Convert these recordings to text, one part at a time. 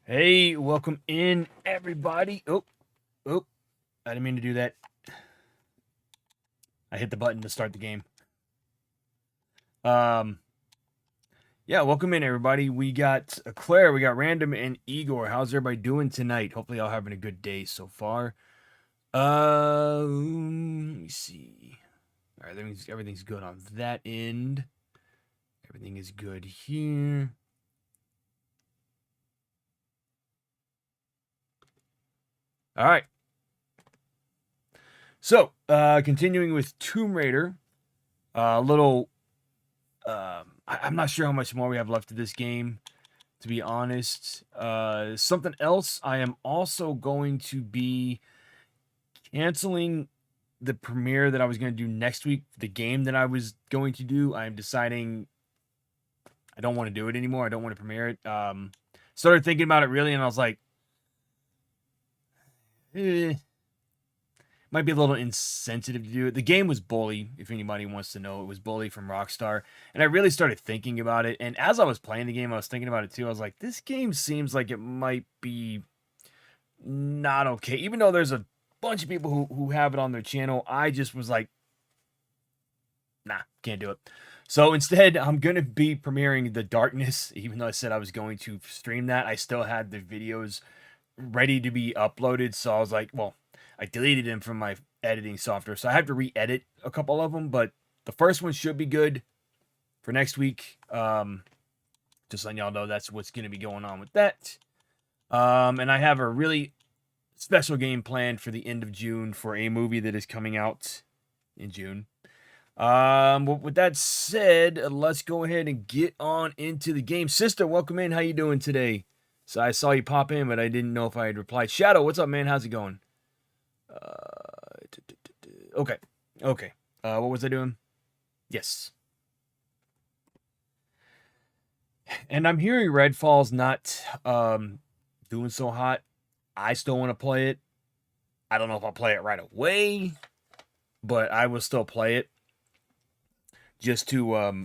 Hey, welcome in, everybody. Oh, I didn't mean to do that. I hit the button to start the game. Um, yeah, welcome in, everybody. We got Claire, we got Random, and Igor. How's everybody doing tonight? Hopefully, y'all having a good day so far. Let me see. All right, everything's good on that end. Everything is good here. All right. So, continuing with Tomb Raider, a little. I'm not sure how much more we have left of this game, to be honest. Something else, I am also going to be canceling the premiere that I was going to do next week. The game that I was going to do, I'm deciding I don't want to do it anymore. I don't want to premiere it. Started thinking about it really, and I was like, might be a little insensitive to do it. The game was Bully, if anybody wants to know. It was Bully from Rockstar. And I really started thinking about it. And as I was playing the game, I was thinking about it too. I was like, this game seems like it might be not okay. Even though there's a bunch of people who have it on their channel, I just was like, nah, can't do it. So instead, I'm going to be premiering The Darkness. Even though I said I was going to stream that, I still had the videos ready to be uploaded. So I was like, well, I deleted them from my editing software, so I have to re-edit a couple of them, but the first one should be good for next week. Just letting y'all know that's what's going to be going on with that. And I have a really special game planned for the end of June for a movie that is coming out in June. With that said, let's go ahead and get on into the game. Sister, welcome in. How you doing today? So I saw you pop in, but I didn't know if I had replied. Shadow, what's up, man? How's it going? Okay. What was I doing? Yes. And I'm hearing Redfall's not doing so hot. I still want to play it. I don't know if I'll play it right away, but I will still play it just to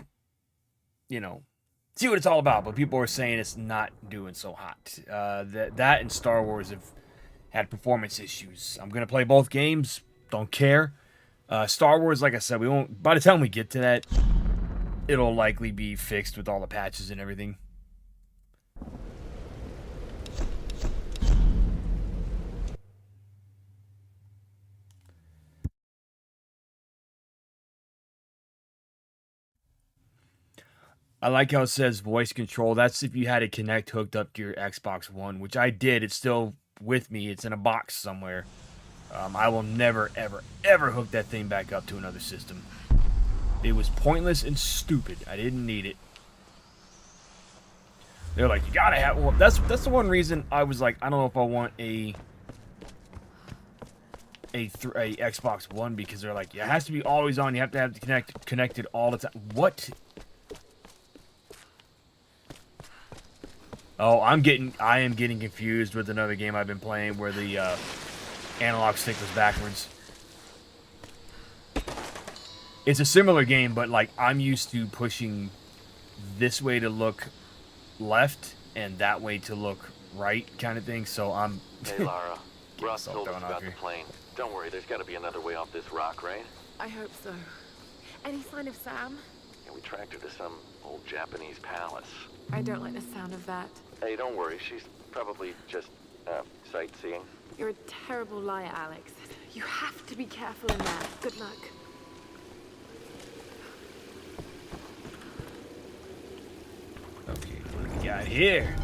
see what it's all about. But people are saying it's not doing so hot. That and Star Wars have had performance issues. I'm gonna play both games. Don't care. Star Wars, like I said, we won't. By the time we get to that, it'll likely be fixed with all the patches and everything. I like how it says voice control. That's if you had a Kinect hooked up to your Xbox One, which I did. It's still with me. It's in a box somewhere. I will never, ever, ever hook that thing back up to another system. It was pointless and stupid. I didn't need it. They're like, you gotta have. Well, that's the one reason I was like, I don't know if I want a Xbox One, because they're like, it has to be always on. You have to have it connected all the time. What? Oh, I am getting confused with another game I've been playing where the analog stick was backwards. It's a similar game, but like I'm used to pushing this way to look left and that way to look right, kind of thing. So I'm. Hey, Lara. Ross told us about the plane. Don't worry, there's got to be another way off this rock, right? I hope so. Any sign of Sam? Yeah, we tracked her to some old Japanese palace. I don't like the sound of that. Hey, don't worry. She's probably just, sightseeing. You're a terrible liar, Alex. You have to be careful in there. Good luck. Okay, what do we got here?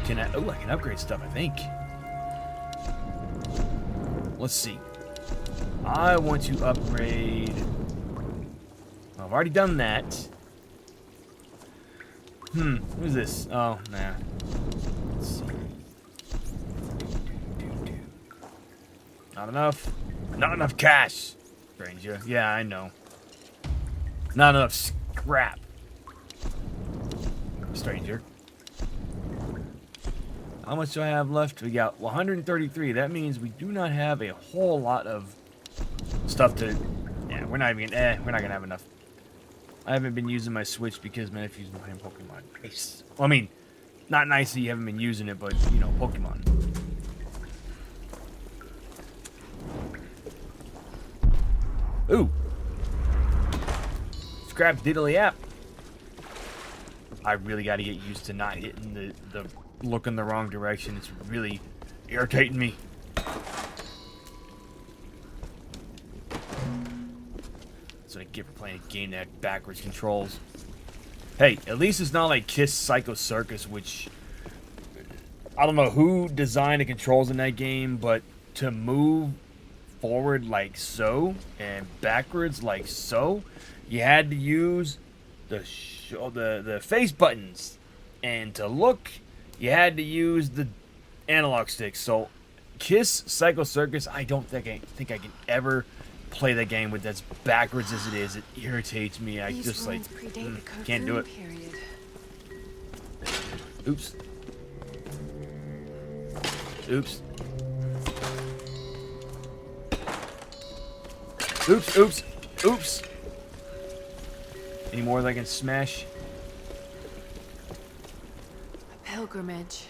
Can I? Oh, I can upgrade stuff, I think. Let's see. I want to upgrade. Well, I've already done that. Who's this? Oh, nah. Let's see. Not enough. Not enough cash, stranger. Yeah, I know. Not enough scrap, stranger. How much do I have left? We got 133. That means we do not have a whole lot of stuff to. Yeah, we're not gonna have enough. I haven't been using my Switch because my nephew's been playing Pokemon. Well, I mean, Not nice that you haven't been using it, but, you know, Pokemon. Ooh. Scrap diddly app. I really got to get used to not hitting the look in the wrong direction. It's really irritating me. That's what I get for playing a game that had backwards controls. Hey, at least it's not like Kiss Psycho Circus, which I don't know who designed the controls in that game, but to move forward like so and backwards like so, you had to use the face buttons, and to look, you had to use the analog sticks. So, Kiss Psycho Circus, I don't think I can ever play that game with as backwards as it is. It irritates me. I just like can't do it. Oops. Oops. Oops, oops, oops. Any more that I can smash? A pilgrimage.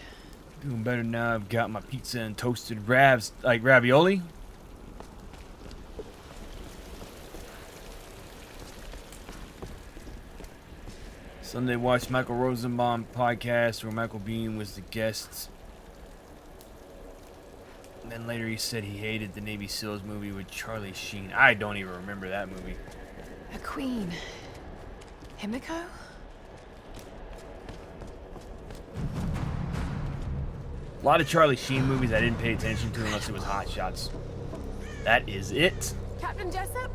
Doing better now. I've got my pizza and toasted rabs, like ravioli. Sunday watched Michael Rosenbaum podcast where Michael Biehn was the guest. And then later he said he hated the Navy SEALs movie with Charlie Sheen. I don't even remember that movie. A queen. Himiko? A lot of Charlie Sheen movies I didn't pay attention to unless it was Hot Shots. That is it. Captain Jessup?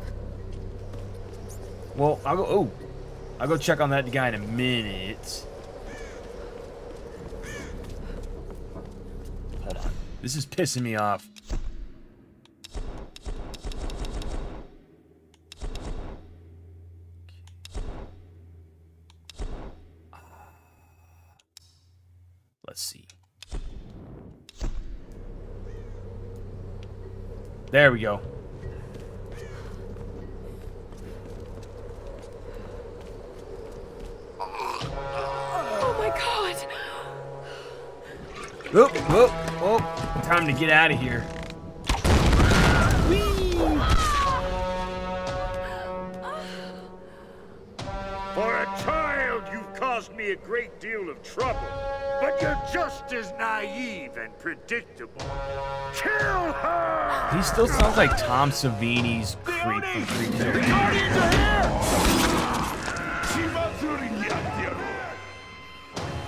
Well, I'll go check on that guy in a minute. Hold on. This is pissing me off. Let's see. There we go. Oh my god! Whoop, whoop, whoop. Time to get out of here. For a child, you've caused me a great deal of trouble. But you're just as naive and predictable. Kill her! He still sounds like Tom Savini's Creep from Creep Show. The Guardians are here!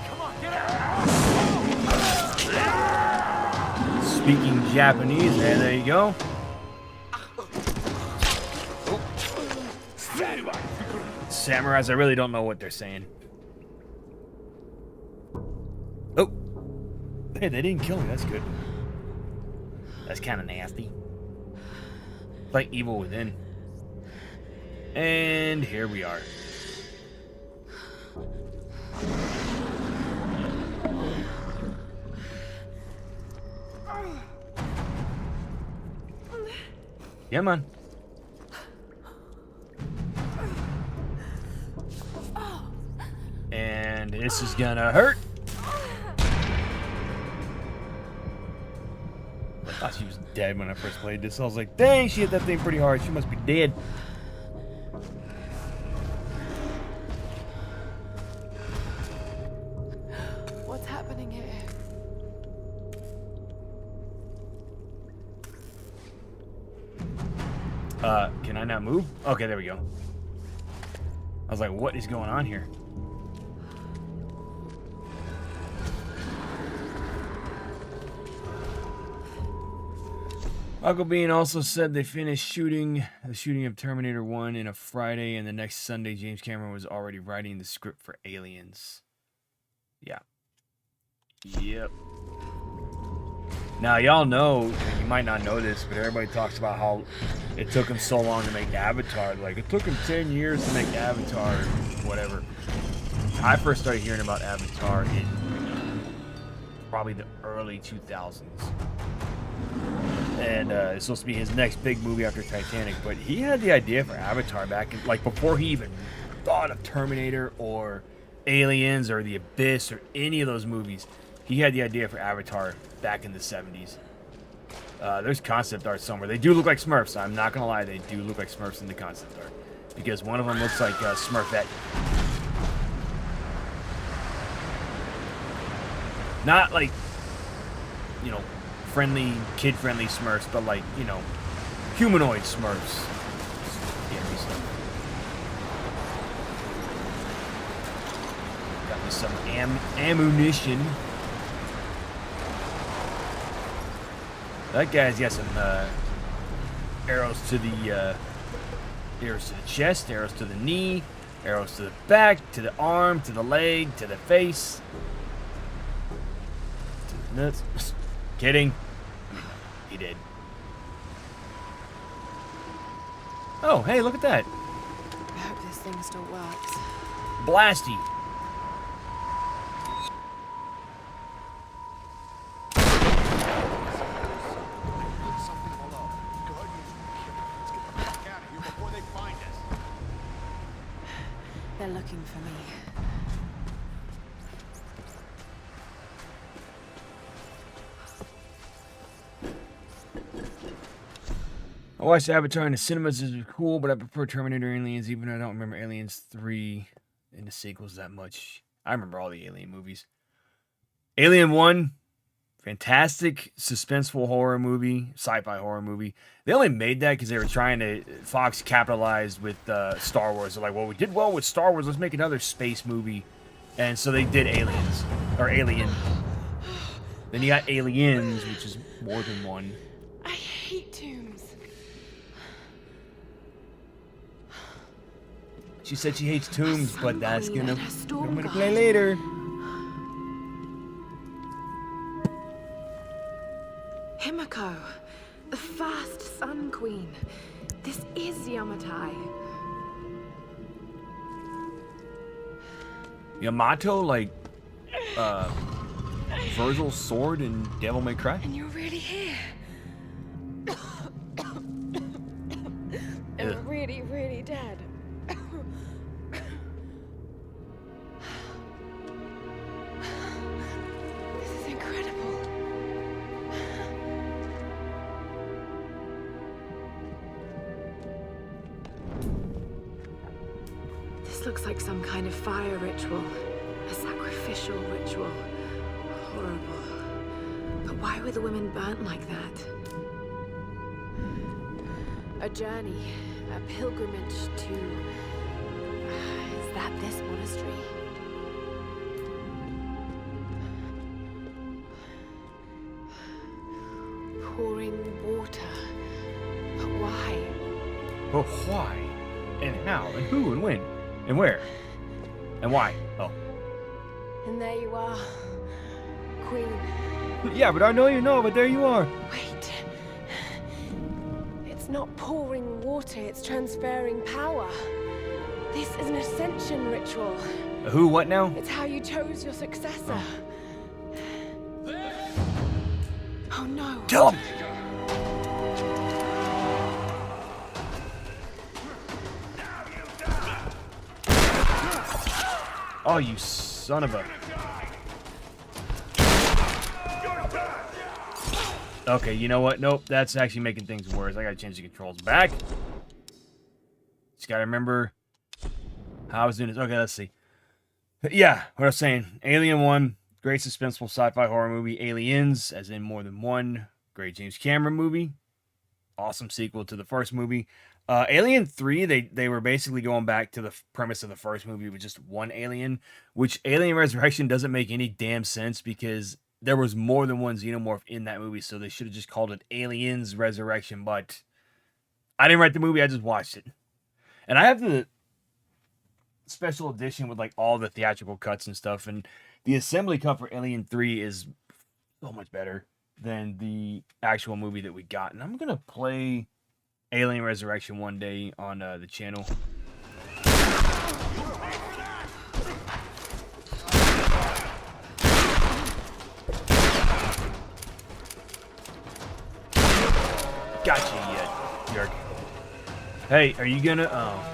Come on, get out! Speaking Japanese, there you go. Samurais, I really don't know what they're saying. Oh. Hey, they didn't kill me. That's good. That's kind of nasty. Like Evil Within. And here we are. Yeah, man. And this is gonna hurt. I thought she was dead when I first played this. I was like, dang, she hit that thing pretty hard. She must be dead. What's happening here? Can I not move? Okay, there we go. I was like, what is going on here? Michael Biehn also said they finished the shooting of Terminator 1 in a Friday, and the next Sunday James Cameron was already writing the script for Aliens. Yeah. Yep. Now, y'all know, you might not know this, but everybody talks about how it took him so long to make Avatar. Like, it took him 10 years to make Avatar, whatever. I first started hearing about Avatar in probably the early 2000s. And it's supposed to be his next big movie after Titanic, but he had the idea for Avatar back in, like, before he even thought of Terminator or Aliens or The Abyss or any of those movies. He had the idea for Avatar back in the 70s. There's concept art somewhere. They do look like Smurfs. I'm not going to lie. They do look like Smurfs in the concept art. Because one of them looks like Smurfette. Not like, you know, friendly, kid-friendly Smurfs, but like, you know, humanoid Smurfs. Scary stuff. Got me some ammunition. That guy's got some arrows to the chest, arrows to the knee, arrows to the back, to the arm, to the leg, to the face, to the nuts. Kidding. He did. Oh, hey, look at that. I hope this thing still works. Blasty. They're looking for me. I watched Avatar in the cinemas. It was cool, but I prefer Terminator Aliens, even though I don't remember Aliens 3 in the sequels that much. I remember all the Alien movies. Alien 1, fantastic suspenseful horror movie, sci-fi horror movie. They only made that because they were trying to... Fox capitalized with Star Wars. They're like, well, we did well with Star Wars. Let's make another space movie. And so they did Aliens. Or Alien. Then you got Aliens, which is more than one. I hate tombs. She said she hates tombs, but that's Queen gonna... and her storm I'm gonna guard. play later. Himiko, the first Sun Queen. This is Yamatai. Yamato, like, Virgil's sword in Devil May Cry? And you're really here. Ugh. I'm really, really dead. This is incredible. This looks like some kind of fire ritual. A sacrificial ritual. Horrible. But why were the women burnt like that? A journey, a pilgrimage to... Is that this monastery? Pouring water. But why? But why? And how? And who? And when? And where? And why? Oh. And there you are. Queen. Yeah, but I know you know, but there you are. Wait. It's not pouring water, it's transferring power. This is an ascension ritual. Who? What now? It's how you chose your successor. Oh no. Kill him! Oh, you son of a... Okay, you know what? Nope, that's actually making things worse. I gotta change the controls back. Just gotta remember how I was doing this. Okay, let's see. Yeah, what I was saying. Alien 1, great suspenseful sci-fi horror movie. Aliens, as in more than one. Great James Cameron movie. Awesome sequel to the first movie. Alien 3, they were basically going back to the premise of the first movie with just one alien, which Alien Resurrection doesn't make any damn sense because there was more than one xenomorph in that movie, so they should have just called it Aliens Resurrection, but I didn't write the movie, I just watched it. And I have the special edition with like all the theatrical cuts and stuff, and the assembly cut for Alien 3 is so much better than the actual movie that we got. And I'm going to play Alien Resurrection one day on the channel. Gotcha, you jerk. Hey, are you gonna... Oh.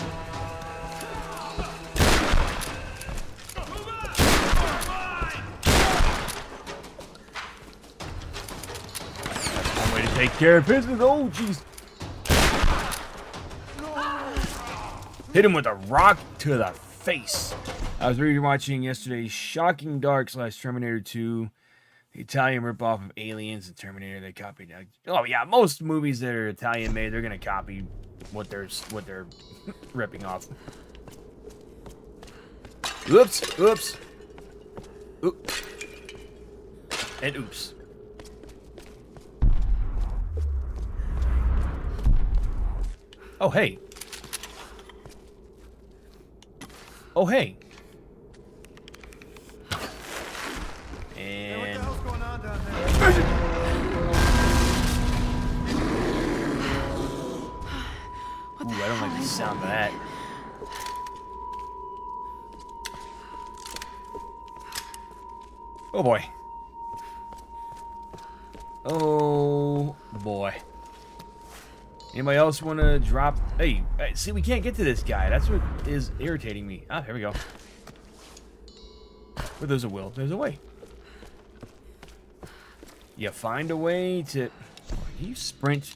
Take care of business. Oh, jeez. Hit him with a rock to the face. I was rewatching yesterday's Shocking Dark / Terminator 2, the Italian ripoff of Aliens and Terminator. They copied. Oh yeah, most movies that are Italian made, they're gonna copy what they're ripping off. Oops, oops, oops, and oops. Oh hey. Oh hey. And What the hell's going on down there? ooh, I don't like the sound of that. Oh boy. Oh boy. Anybody else want to drop? Hey, see, we can't get to this guy. That's what is irritating me. Ah, here we go. Where there's a will, there's a way. You find a way to... You sprint.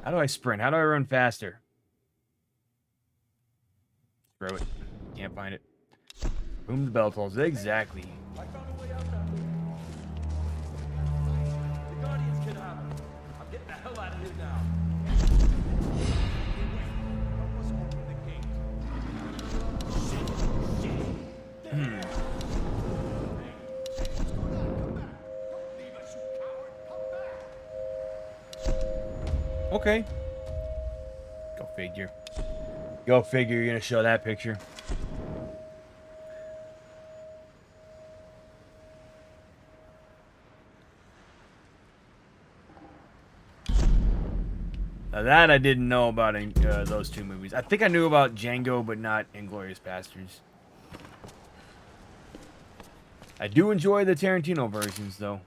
How do I sprint? How do I run faster? Throw it. Can't find it. Boom, the bell tolls. Exactly. I found a way out that way. The Guardians can have it. I'm getting the hell out of here now. Help us open the gate. What's going on? Come back. Don't leave us, you coward. Come back. Okay. Go figure. Go figure, you're gonna show that picture. Now that I didn't know about those two movies. I think I knew about Django, but not Inglourious Basterds. I do enjoy the Tarantino versions, though.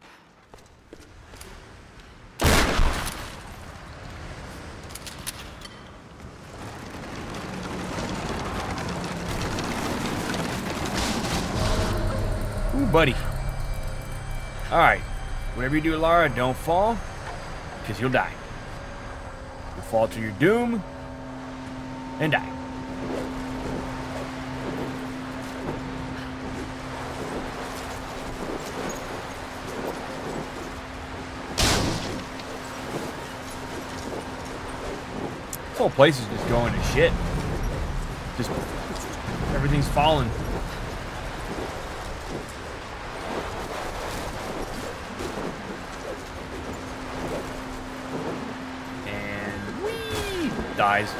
Ooh, buddy. Alright. Whatever you do, Lara, don't fall, because you'll die. You'll fall to your doom and die. This whole place is just going to shit. Just everything's falling. And whee! Dies.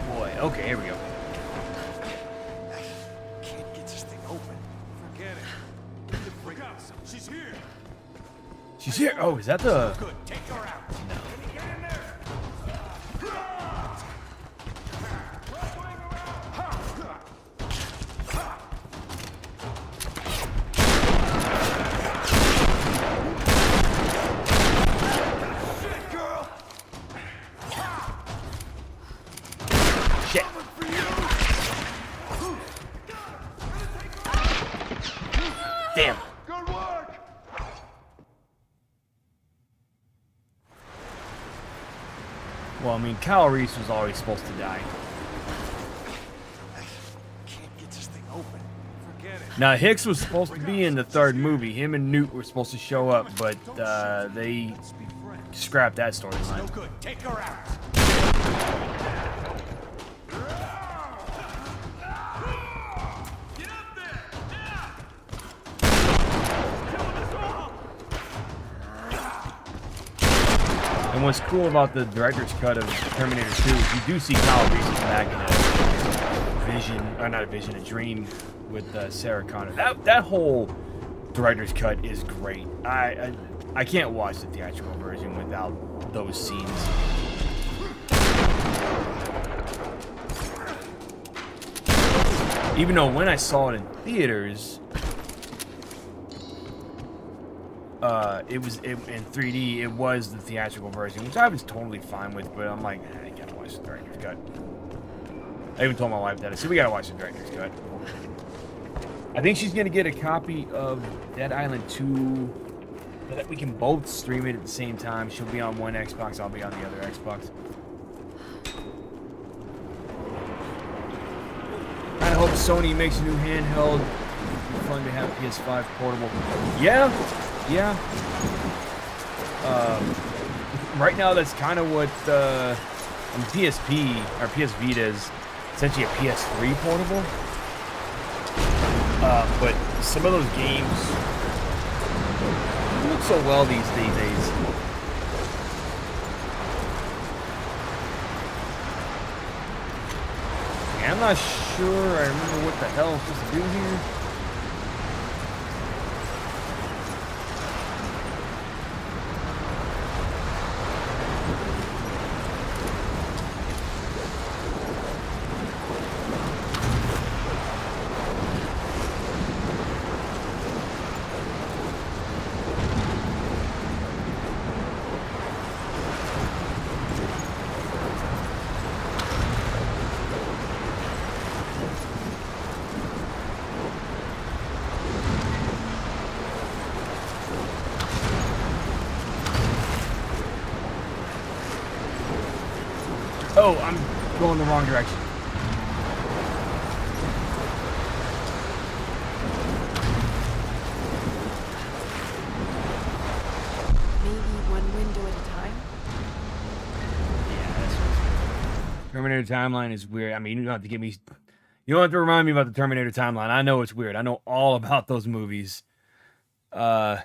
Boy, okay, here we go. Can't get this thing open. Forget it. Look out. She's here. She's here. Oh, is that the... Good. Take her out. No. Can you get in there? Shit, girl. Shit. Damn. Good work. Well, I mean, Kyle Reese was always supposed to die. Can't get this thing open. Forget it. Now, Hicks was supposed to be in the third movie. Him and Newt were supposed to show up, but they Let's be friends. scrapped that No storyline. good. Take her out. Get up there. Yeah. Killing us all. And what's cool about the director's cut of Terminator 2 is you do see Kyle Reese back in a vision, or not a vision, a dream with Sarah Connor. That whole director's cut is great. I can't watch the theatrical version without those scenes. Even though when I saw it in theaters, it was in 3D. It was the theatrical version, which I was totally fine with. But I'm like, I gotta watch the director's cut. I even told my wife that. I said we gotta watch the director's cut. I think she's gonna get a copy of Dead Island 2 so that we can both stream it at the same time. She'll be on one Xbox, I'll be on the other Xbox. I hope Sony makes a new handheld. It'd be fun to have PS5 portable. Yeah. Right now, that's kind of what PSP or PS Vita is essentially a PS3 portable. But some of those games don't look so well these days. And I'm not sure I remember what the hell I'm supposed to do here. Oh, I'm going the wrong direction. Maybe one window at a time? Yeah, that's what Terminator timeline is weird. I mean, you don't have to give me... You don't have to remind me about the Terminator timeline. I know it's weird. I know all about those movies. So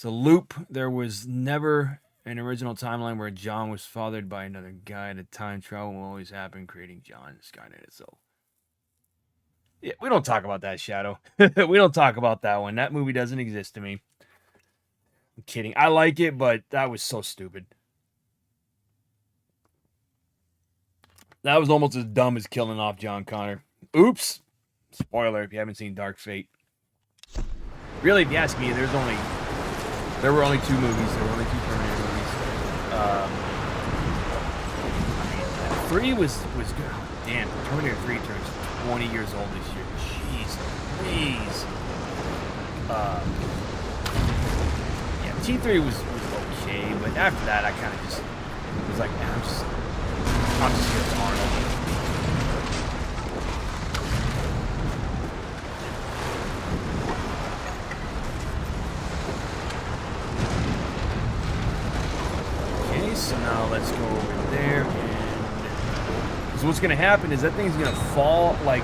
Loop, there was never an original timeline where John was fathered by another guy. The time travel will always happen, creating John and Skynet itself. Yeah, we don't talk about that, Shadow. We don't talk about that one. That movie doesn't exist to me. I'm kidding. I like it, but that was so stupid. That was almost as dumb as killing off John Connor. Oops. Spoiler if you haven't seen Dark Fate. Really, if you ask me, there were only 2 movies. There were only 2 Terminator movies. 3 was good. Oh, damn, Terminator 3 turns 20 years old this year. Jeez, please. Yeah, T3 was okay, but after that, I kind of just was like, nah, I'm just here with Arnold. So now let's go over there, and so what's going to happen is that thing's going to fall like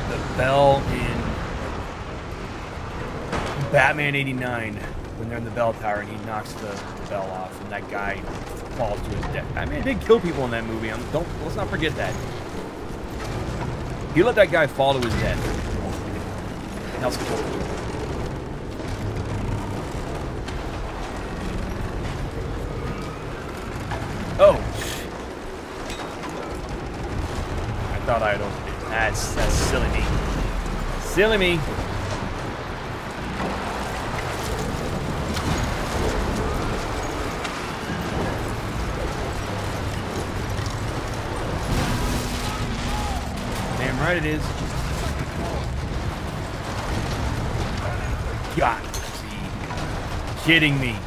the bell in Batman 89 when they're in the bell tower and he knocks the bell off and that guy falls to his death. Batman did kill people in that movie. Let's not forget that. He let that guy fall to his death. That's cool. Oh! I thought I had opened it. That's silly me. Silly me. Damn right it is. Got to be kidding me.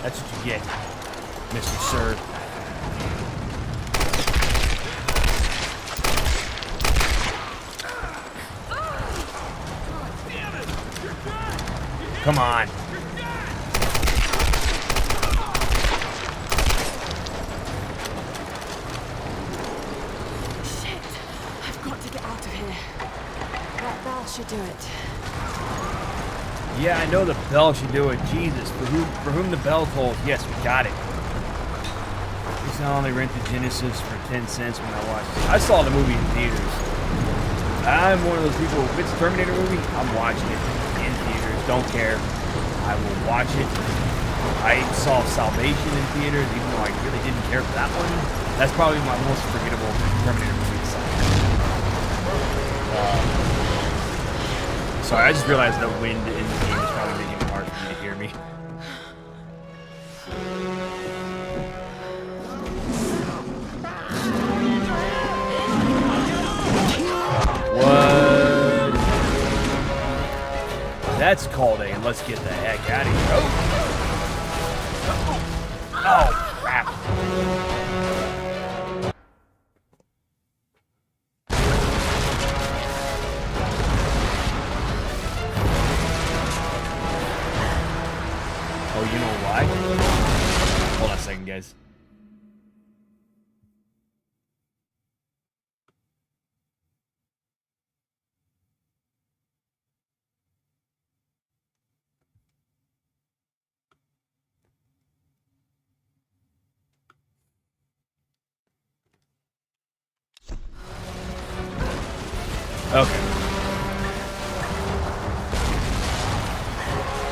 That's what you get, Mr. Sir. Come on. Shit! I've got to get out of here. That bell should do it. Yeah, I know the bell should do it. Jesus, for whom the bell tolls. Yes, we got it. It's not only rented Genesis for 10 cents when I watched it. I saw the movie in theaters. I'm one of those people, if it's a Terminator movie, I'm watching it in theaters. Don't care. I will watch it. I saw Salvation in theaters, even though I really didn't care for that one. That's probably my most forgettable Terminator movie. Sorry, I just realized the wind in the game is probably making it hard for you to hear me. What? That's called a let's get the heck out of here. Oh, crap. Oh, you know why? Hold on a second, guys. Okay.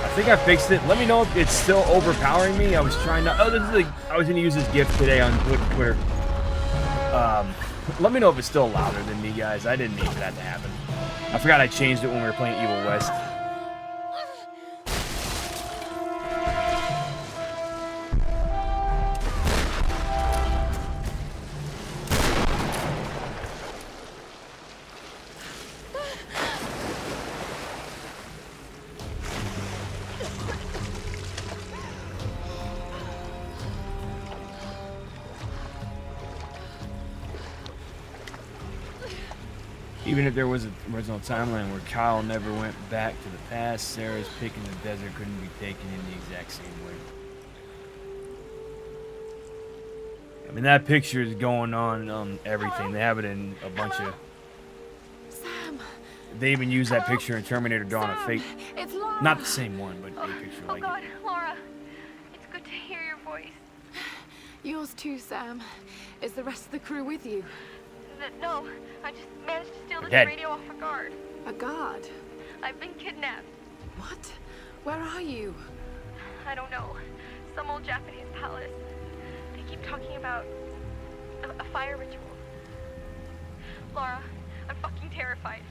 I think I fixed it. Let me know if it's still overpowering me. I was trying to. Oh, this is like I was gonna use this gift today on Twitter. Let me know if it's still louder than me, guys. I didn't mean for that to happen. I forgot I changed it when we were playing Evil West. Even if there was an original timeline where Kyle never went back to the past, Sarah's pick in the desert couldn't be taken in the exact same way. I mean, that picture is going on everything. They have it in a bunch of... Sam! They even use that picture in Terminator Dawn of Fate. It's Lara! Not the same one, but a picture Oh like God, it. Laura, it's good to hear your voice. Yours too, Sam. Is the rest of the crew with you? No, I just managed to steal this Dead. radio off a guard. A guard? I've been kidnapped. What? Where are you? I don't know. Some old Japanese palace. They keep talking about a fire ritual. Laura, I'm fucking terrified.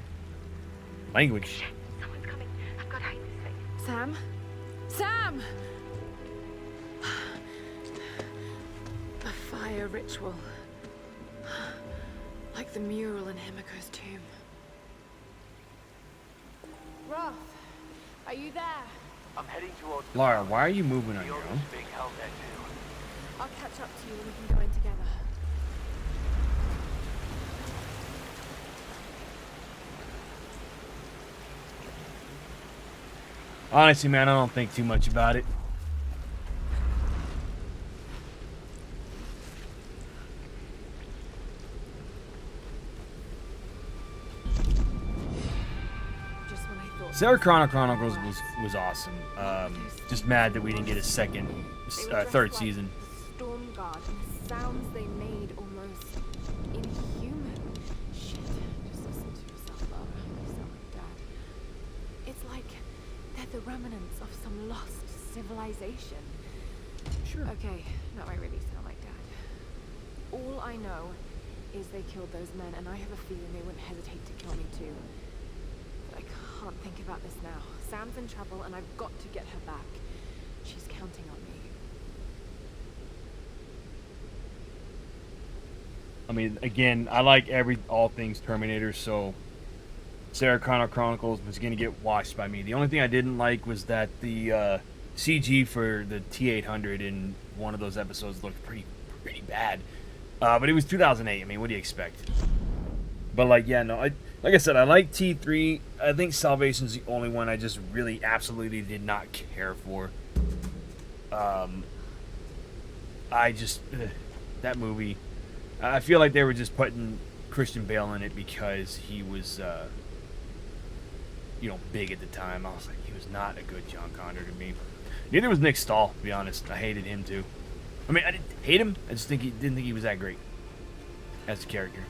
Language. Shit, someone's coming. I've got to hide this thing. Sam? Sam! A fire ritual. Like the mural in Himiko's tomb. Roth, are you there? I'm heading towards Lara, why are you moving on your own? being held there too. I'll catch up to you and we can go in together. Honestly, man, I don't think too much about it. Just when I thought... Sarah Chronicles was awesome. Just mad that we didn't get a second, third season. Storm Guard, and the sounds they made almost inhuman. Shit, just listen to yourself, Lara. You sound like Dad. It's like they're the remnants of some lost civilization. Sure. Okay, no, I really sound like Dad. All I know is they killed those men, and I have a feeling they wouldn't hesitate to kill me too. But I can't think about this now. Sam's in trouble, and I've got to get her back. She's counting on me. I mean, again, I like all things Terminator, so Sarah Connor Chronicles was gonna get watched by me. The only thing I didn't like was that the CG for the T-800 in one of those episodes looked pretty bad. But it was 2008. I mean, what do you expect? But like, yeah, no, like I said, I like T3. I think Salvation's the only one I just really absolutely did not care for. I just that movie. I feel like they were just putting Christian Bale in it because he was, big at the time. I was like, he was not a good John Connor to me. Neither was Nick Stahl, to be honest. I hated him too. I mean, I didn't hate him. I just didn't think he was that great as a character.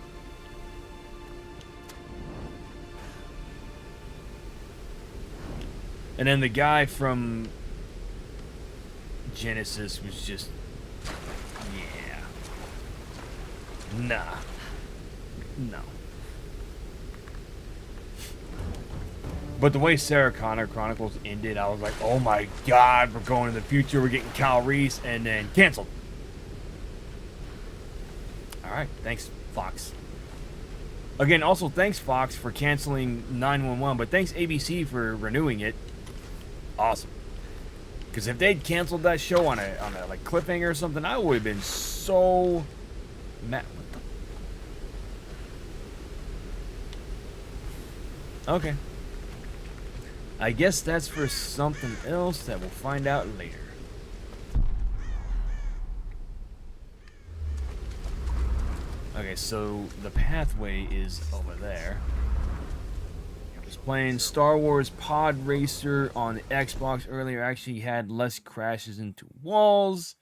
And then the guy from Genesis was just, yeah. Nah. No. But the way Sarah Connor Chronicles ended, I was like, oh my god, we're going to the future, we're getting Kyle Reese, and then canceled. Alright, thanks, Fox. Again, also thanks, Fox, for canceling 911, but thanks, ABC, for renewing it. Awesome. Because if they'd canceled that show on a like cliffhanger or something, I would have been so mad. Okay. I guess that's for something else that we'll find out later. Okay, so the pathway is over there. I was playing Star Wars Pod Racer on the Xbox earlier. Actually had less crashes into walls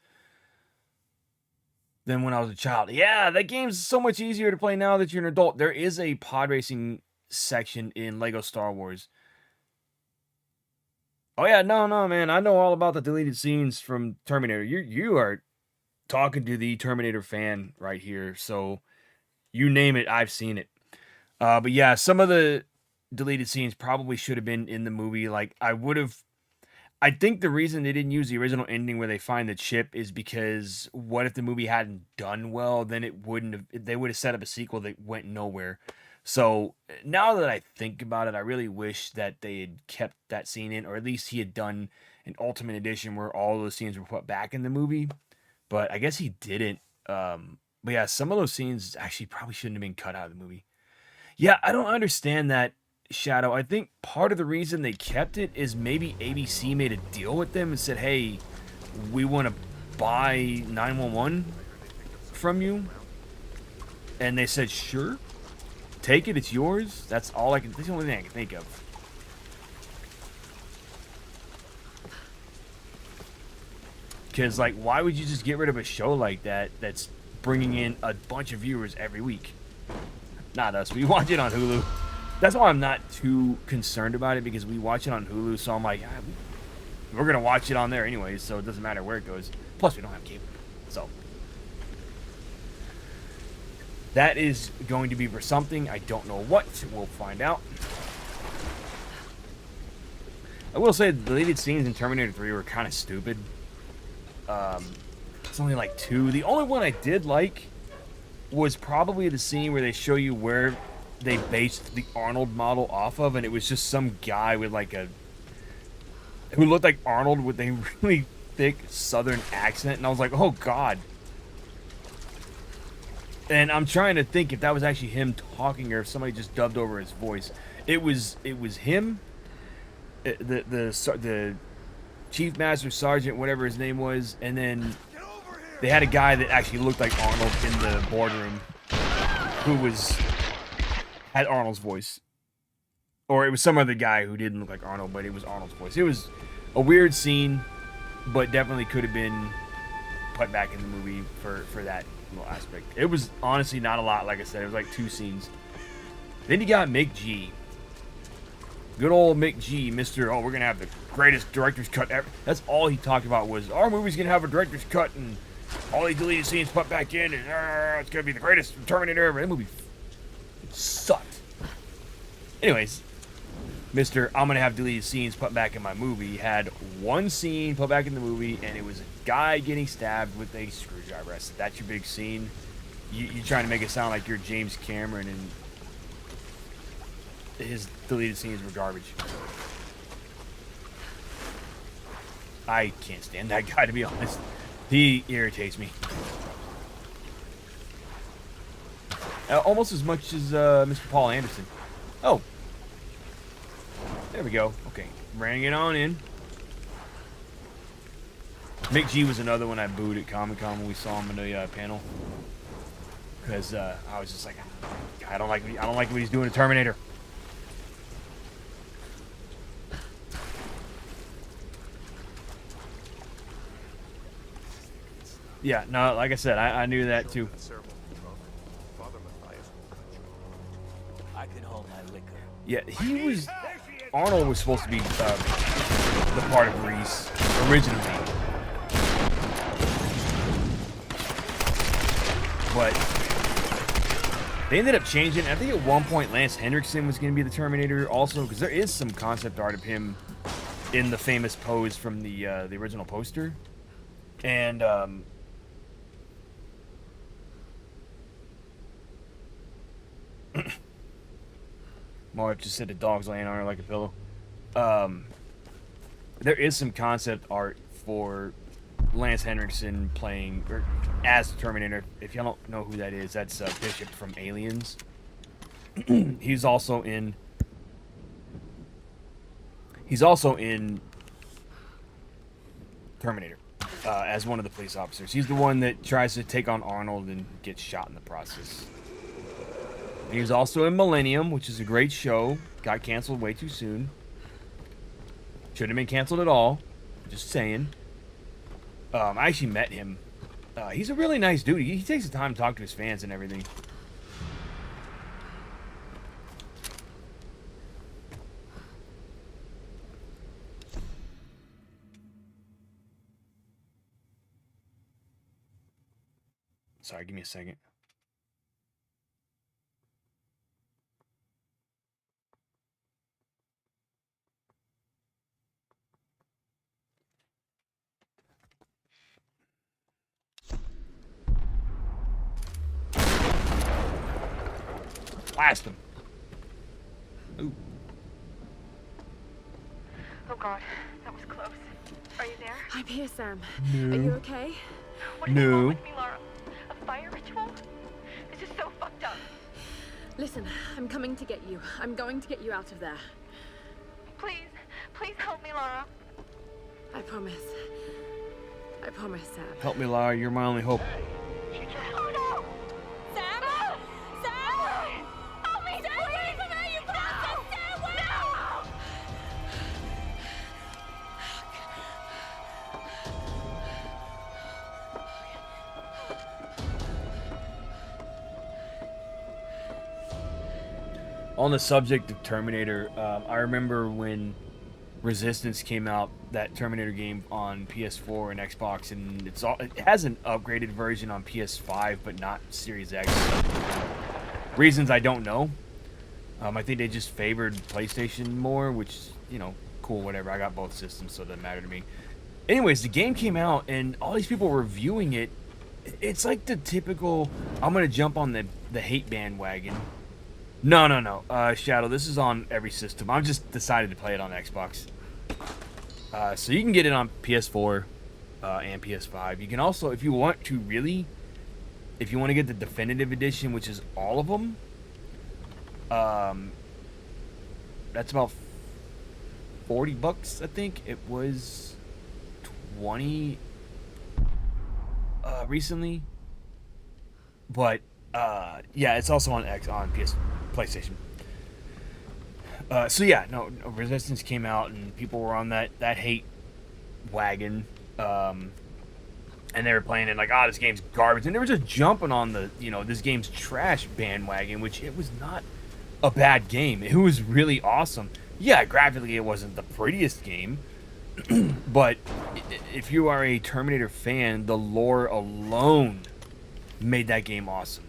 than when I was a child. Yeah, that game's so much easier to play now that you're an adult. There is a pod racing section in Lego Star Wars. Oh yeah, no, man. I know all about the deleted scenes from Terminator. You are talking to the Terminator fan right here. So you name it, I've seen it. But yeah, some of the deleted scenes probably should have been in the movie. Like I think the reason they didn't use the original ending where they find the chip is because what if the movie hadn't done well? Then they would have set up a sequel that went nowhere. So now that I think about it, I really wish that they had kept that scene in, or at least he had done an Ultimate Edition where all those scenes were put back in the movie. But I guess he didn't. But yeah, some of those scenes actually probably shouldn't have been cut out of the movie. Yeah, I don't understand that, Shadow. I think part of the reason they kept it is maybe ABC made a deal with them and said, hey, we want to buy 911 from you. And they said, sure. Take it, it's yours. That's the only thing I can think of. Because, like, why would you just get rid of a show like that that's bringing in a bunch of viewers every week? Not us. We watch it on Hulu. That's why I'm not too concerned about it, because we watch it on Hulu, so I'm like, we're going to watch it on there anyways, so it doesn't matter where it goes. Plus, we don't have cable. So that is going to be for something. I don't know what. We'll find out. I will say the deleted scenes in Terminator 3 were kind of stupid. It's only like 2. The only one I did like was probably the scene where they show you where they based the Arnold model off of, and it was just some guy with like who looked like Arnold with a really thick southern accent, and I was like, oh god. And I'm trying to think if that was actually him talking or if somebody just dubbed over his voice. It was him, the Chief Master Sergeant, whatever his name was, and then they had a guy that actually looked like Arnold in the boardroom who had Arnold's voice. Or it was some other guy who didn't look like Arnold, but it was Arnold's voice. It was a weird scene, but definitely could have been put back in the movie for that little aspect. It was honestly not a lot, like I said. It was like 2 scenes. Then you got Mick G. Good old Mick G, Mr. Oh, we're going to have the greatest director's cut ever. That's all he talked about was, our movie's going to have a director's cut and all these deleted scenes put back in, and it's going to be the greatest Terminator ever. That movie sucked. Anyways, Mr. I'm going to have deleted scenes put back in my movie had 1 scene put back in the movie, and it was a guy getting stabbed with a screwdriver. I said, that's your big scene? You trying to make it sound like you're James Cameron, and his deleted scenes were garbage. I can't stand that guy, to be honest. He irritates me. Almost as much as Mr. Paul Anderson. Oh. There we go. Okay. Bring it on in. Mick G was another one I booed at Comic-Con when we saw him in the panel. Because I was just like, I don't like what he's doing to Terminator. Yeah, no, like I said, I knew that too. I can hold my liquor. Yeah, Arnold was supposed to be the part of Reese originally. But They ended up changing. I think at one point Lance Henriksen was going to be the Terminator also, because there is some concept art of him in the famous pose from the original poster. And my wife just said the dog's laying on her like a pillow. There is some concept art for Lance Henriksen playing or as the Terminator. If y'all don't know who that is, that's Bishop from Aliens. He's also in Terminator as one of the police officers. He's the one that tries to take on Arnold and gets shot in the process. He was also in Millennium, which is a great show. Got canceled way too soon. Shouldn't have been canceled at all. Just saying. I actually met him. He's a really nice dude. He takes the time to talk to his fans and everything. Sorry, give me a second. Blast him. Ooh. Oh god, that was close. Are you there? I'm here, Sam. No. Are you okay? What is wrong with me, Lara? A fire ritual? This is so fucked up. Listen, I'm coming to get you. I'm going to get you out of there. Please, please help me, Lara. I promise. I promise, Sam. Help me, Lara. You're my only hope. Oh no! Sam! No! Sam! Help me! Sam, please! You bastard! Sam, no! On the subject of Terminator, I remember when Resistance came out, that Terminator game on PS4 and Xbox, and it has an upgraded version on PS5, but not Series X. Reasons I don't know. I think they just favored PlayStation more, which, you know, cool, whatever. I got both systems, so it doesn't matter to me. Anyways, the game came out, and all these people reviewing it. It's like the typical, I'm going to jump on the hate bandwagon. No. Shadow, this is on every system. I've just decided to play it on Xbox. So you can get it on PS4 and PS5. You can also, if you want to get the definitive edition, which is all of them, that's about $40, I think. It was 20 recently. But yeah, it's also on PlayStation. So yeah, no, Resistance came out and people were on that hate wagon, and they were playing it like, this game's garbage, and they were just jumping on the, this game's trash bandwagon, which it was not a bad game. It was really awesome. Yeah, graphically it wasn't the prettiest game, but if you are a Terminator fan, the lore alone made that game awesome.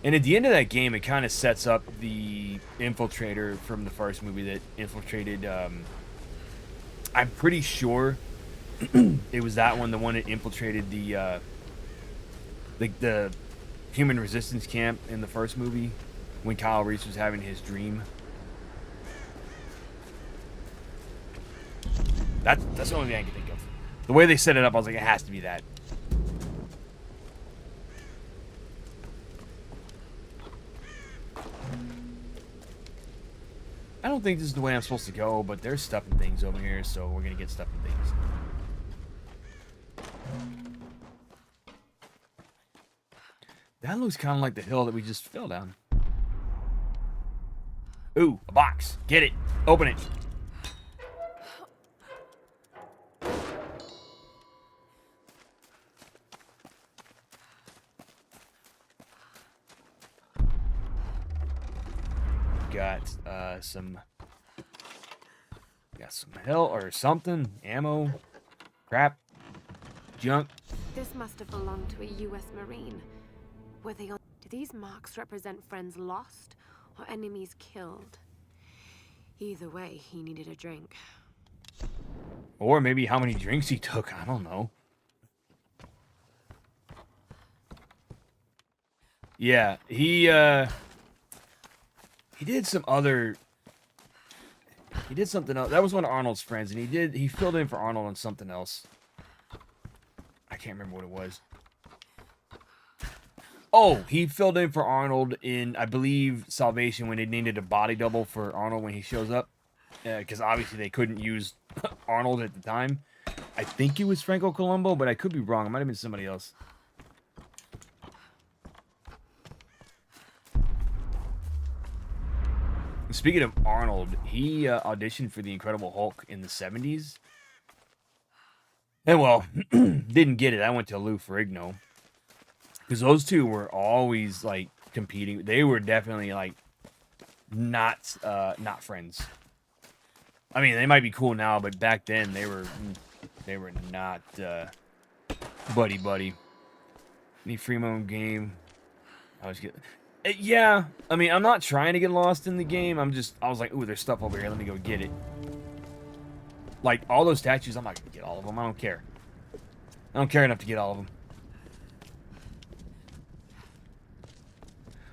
And at the end of that game, it kind of sets up the infiltrator from the first movie that infiltrated. I'm pretty sure it was that one, the one that infiltrated the human resistance camp in the first movie when Kyle Reese was having his dream. That's the only thing I can think of. The way they set it up, I was like, it has to be that. I don't think this is the way I'm supposed to go, but there's stuff and things over here, so we're gonna get stuff and things. That looks kind of like the hill that we just fell down. Ooh, a box. Get it. Open it. Got some Got some hell or something. Ammo. Crap. Junk. This must have belonged to a U.S. Marine. Were they on... Do these marks represent friends lost or enemies killed? Either way, he needed a drink. Or maybe how many drinks he took. I don't know. Yeah, he did some other... He did something else. That was one of Arnold's friends, and he filled in for Arnold on something else. I can't remember what it was. Oh, he filled in for Arnold in, I believe, Salvation when they needed a body double for Arnold when he shows up. Because obviously they couldn't use Arnold at the time. I think it was Franco Colombo, but I could be wrong. It might have been somebody else. Speaking of Arnold, he auditioned for the Incredible Hulk in the 70s. And, well, didn't get it. I went to Lou Ferrigno. Because those two were always, like, competing. They were definitely, like, not friends. I mean, they might be cool now, but back then they were not buddy-buddy. Any free mode game. I was getting... Yeah, I mean, I'm not trying to get lost in the game. I was like, ooh, there's stuff over here. Let me go get it. Like, all those statues, I'm not going to get all of them. I don't care. I don't care enough to get all of them.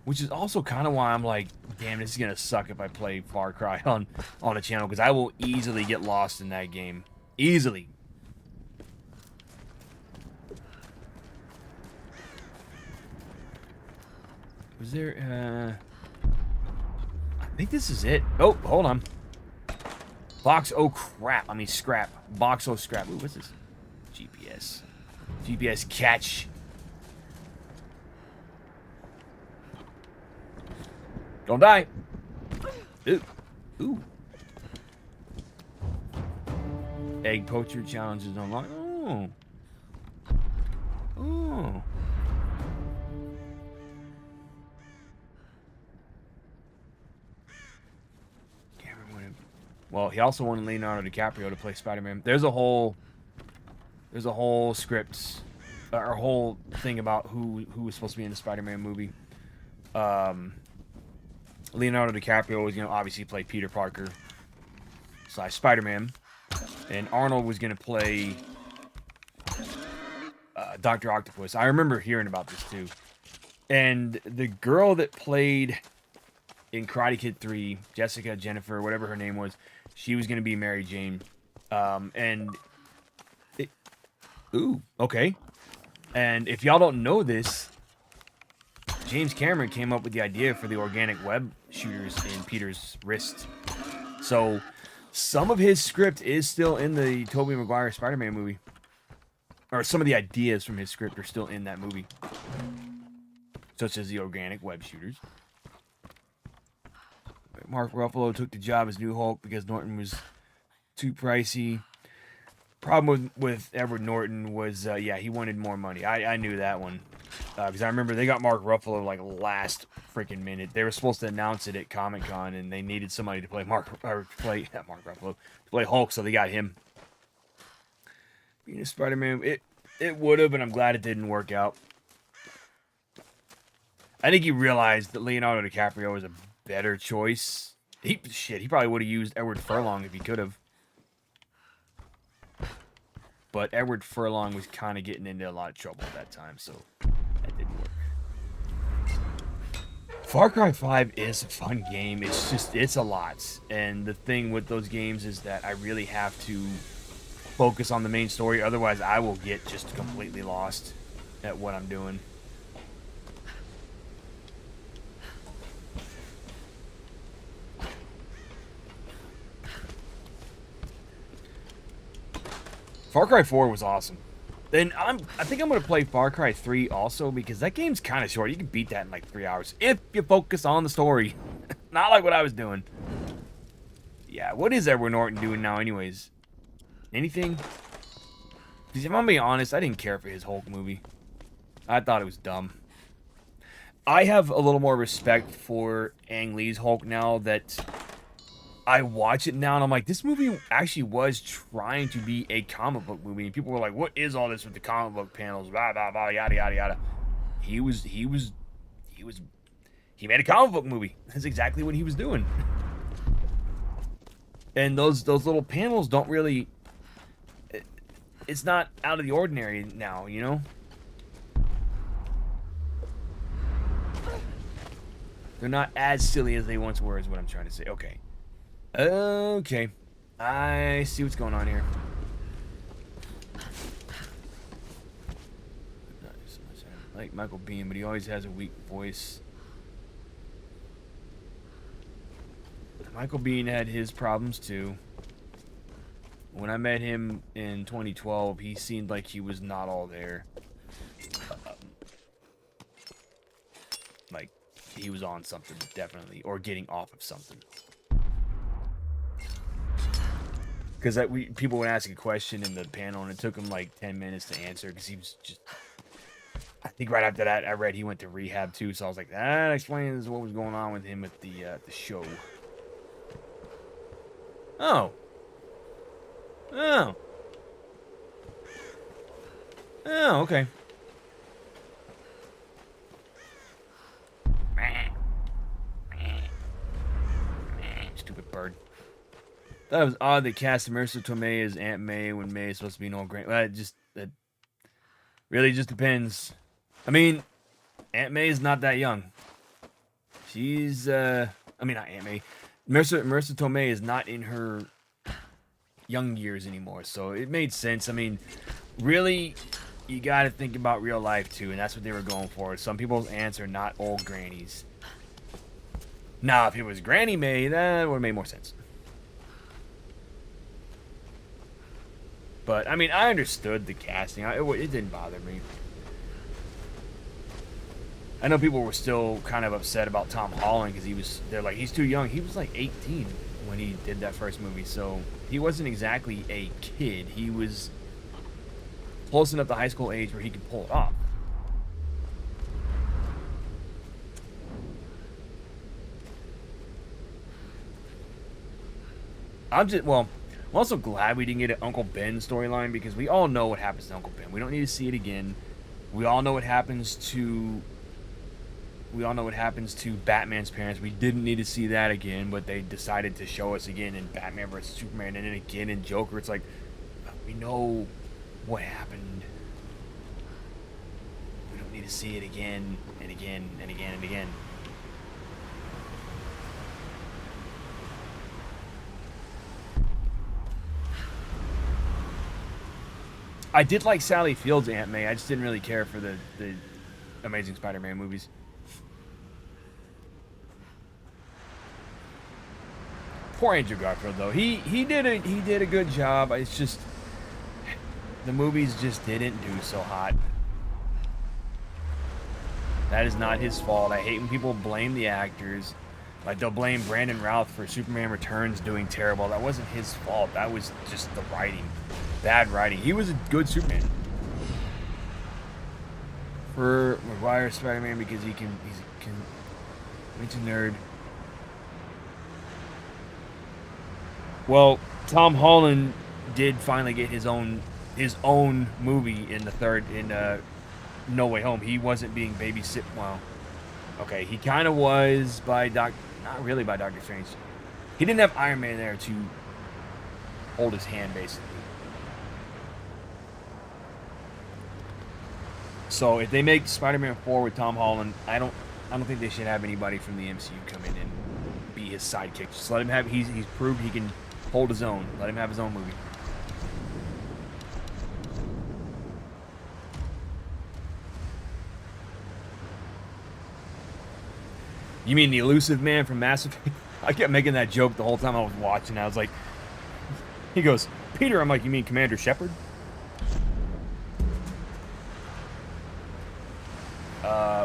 Which is also kind of why I'm like, damn, this is going to suck if I play Far Cry on the channel. Because I will easily get lost in that game. Easily. Was there, I think this is it. Oh, hold on. Box, oh crap. I mean, scrap. Box, oh scrap. Ooh, what's this? GPS. GPS catch. Don't die. Ooh. Ooh. Egg poacher challenges unlocked. Oh. Oh. Well, he also wanted Leonardo DiCaprio to play Spider-Man. There's a whole script, or a whole thing about who was supposed to be in the Spider-Man movie. Leonardo DiCaprio was going to obviously play Peter Parker / Spider-Man, and Arnold was going to play Dr. Octopus. I remember hearing about this too. And the girl that played in Karate Kid 3, Jennifer, whatever her name was, she was going to be Mary Jane. Ooh, okay. And if y'all don't know this, James Cameron came up with the idea for the organic web shooters in Peter's wrist. So, some of his script is still in the Tobey Maguire Spider-Man movie. Or some of the ideas from his script are still in that movie. Such as the organic web shooters. Mark Ruffalo took the job as new Hulk because Norton was too pricey. Problem with Edward Norton was, yeah, he wanted more money. I knew that one. Because I remember they got Mark Ruffalo like last freaking minute. They were supposed to announce it at Comic-Con, and they needed somebody to play to play Hulk, so they got him. Being a Spider-Man, it would have, and I'm glad it didn't work out. I think he realized that Leonardo DiCaprio was a better choice. He probably would have used Edward Furlong if he could have. But Edward Furlong was kind of getting into a lot of trouble at that time, so that didn't work. Far Cry 5 is a fun game. It's a lot. And the thing with those games is that I really have to focus on the main story. Otherwise, I will get just completely lost at what I'm doing. Far Cry 4 was awesome. Then I think I'm going to play Far Cry 3 also because that game's kind of short. You can beat that in like 3 hours if you focus on the story. Not like what I was doing. Yeah, what is Edward Norton doing now anyways? Anything? Because if I'm being honest, I didn't care for his Hulk movie. I thought it was dumb. I have a little more respect for Ang Lee's Hulk now that I watch it now and I'm like, this movie actually was trying to be a comic book movie. And people were like, what is all this with the comic book panels? Blah, blah, blah, yada, yada, yada. He made a comic book movie. That's exactly what he was doing. And those little panels don't really, it's not out of the ordinary now, you know? They're not as silly as they once were, is what I'm trying to say. Okay. Okay. I see what's going on here. I like Michael Biehn, but he always has a weak voice. Michael Biehn had his problems too. When I met him in 2012, he seemed like he was not all there. Like, he was on something, definitely. Or getting off of something. Because people would ask a question in the panel, and it took him like 10 minutes to answer, because he was just... I think right after that, I read he went to rehab too, so I was like, that explains what was going on with him at the show. Oh. Oh. Oh, okay. Stupid bird. That was odd they cast Marissa Tomei as Aunt May when May is supposed to be an old grand. Well, that really just depends. I mean, Aunt May is not that young. She's I mean, not Aunt May. Marissa Tomei is not in her young years anymore, so it made sense. I mean, really, you got to think about real life too, and that's what they were going for. Some people's aunts are not old grannies. Now, if it was Granny May, that would have made more sense. But I mean, I understood the casting. It didn't bother me. I know people were still kind of upset about Tom Holland because they're like, he's too young. He was like 18 when he did that first movie, so he wasn't exactly a kid. He was close enough to high school age where he could pull it off. I'm also glad we didn't get an Uncle Ben storyline because we all know what happens to Uncle Ben. We don't need to see it again. We all know what happens to Batman's parents. We didn't need to see that again, but they decided to show us again in Batman vs. Superman and then again in Joker. It's like, we know what happened. We don't need to see it again and again and again and again. I did like Sally Field's Aunt May. I just didn't really care for the Amazing Spider-Man movies. Poor Andrew Garfield though. He did a good job. It's just the movies just didn't do so hot. That is not his fault. I hate when people blame the actors. Like they'll blame Brandon Routh for Superman Returns doing terrible. That wasn't his fault. That was just the writing. Bad writing. He was a good Superman. For Maguire Spider-Man because he's a nerd. Well, Tom Holland did finally get his own movie in No Way Home. He wasn't being babysit. Well, okay, he kind of was by not really by Doctor Strange. He didn't have Iron Man there to hold his hand, basically. So if they make Spider-Man 4 with Tom Holland, I don't think they should have anybody from the MCU come in and be his sidekick. Just let him have. He's proved he can hold his own. Let him have his own movie. You mean the elusive man from Mass Effect? I kept making that joke the whole time I was watching. I was like, he goes, Peter. I'm like, you mean Commander Shepard?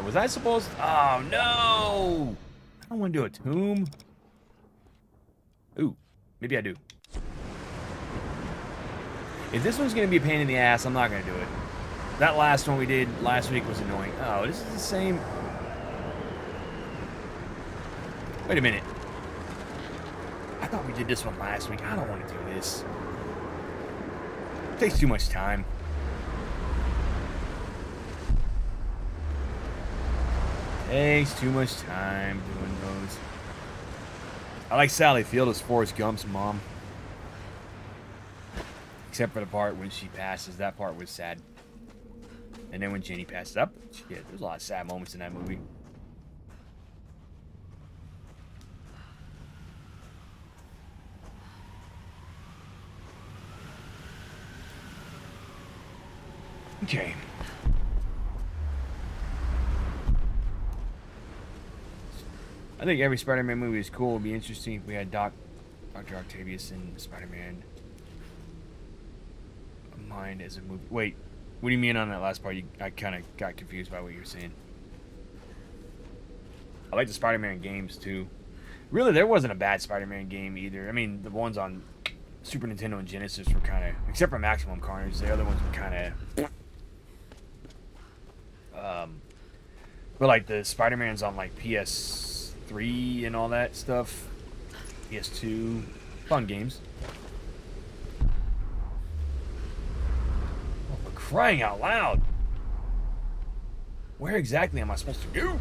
Was I supposed to? Oh, no! I don't want to do a tomb. Ooh, maybe I do. If this one's going to be a pain in the ass, I'm not going to do it. That last one we did last week was annoying. Oh, this is the same. Wait a minute. I thought we did this one last week. I don't want to do this. It takes too much time. Takes too much time doing those. I like Sally Field as Forrest Gump's mom. Except for the part when she passes. That part was sad. And then when Jenny passes up, yeah, there's a lot of sad moments in that movie. Okay. I think every Spider-Man movie is cool. It'd be interesting if we had Dr. Octavius in Spider-Man Mind as a movie. Wait, what do you mean on that last part? I kind of got confused by what you were saying. I like the Spider-Man games too. Really, there wasn't a bad Spider-Man game either. I mean, the ones on Super Nintendo and Genesis were kind of, except for Maximum Carnage, the other ones were kind of. But like the Spider-Man's on like PS3 and all that stuff, PS2, fun games. Oh, for crying out loud! Where exactly am I supposed to go?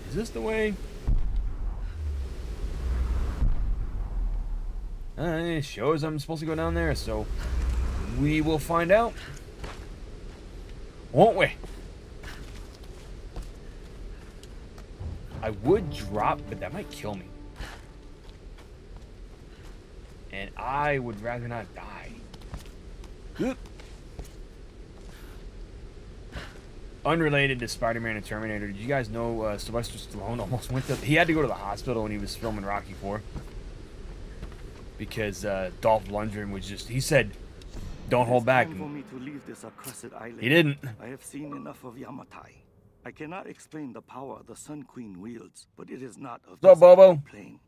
Is this the way? It shows I'm supposed to go down there, so we will find out. Won't we? I would drop, but that might kill me. And I would rather not die. Oop. Unrelated to Spider-Man and Terminator, did you guys know Sylvester Stallone almost went to... He had to go to the hospital when he was filming Rocky IV. Because Dolph Lundgren was just... He said, don't hold back. For me to leave this accursed island. He didn't. I have seen enough of Yamatai. I cannot explain the power the Sun Queen wields, but it is not of What's up, Bobo? plane.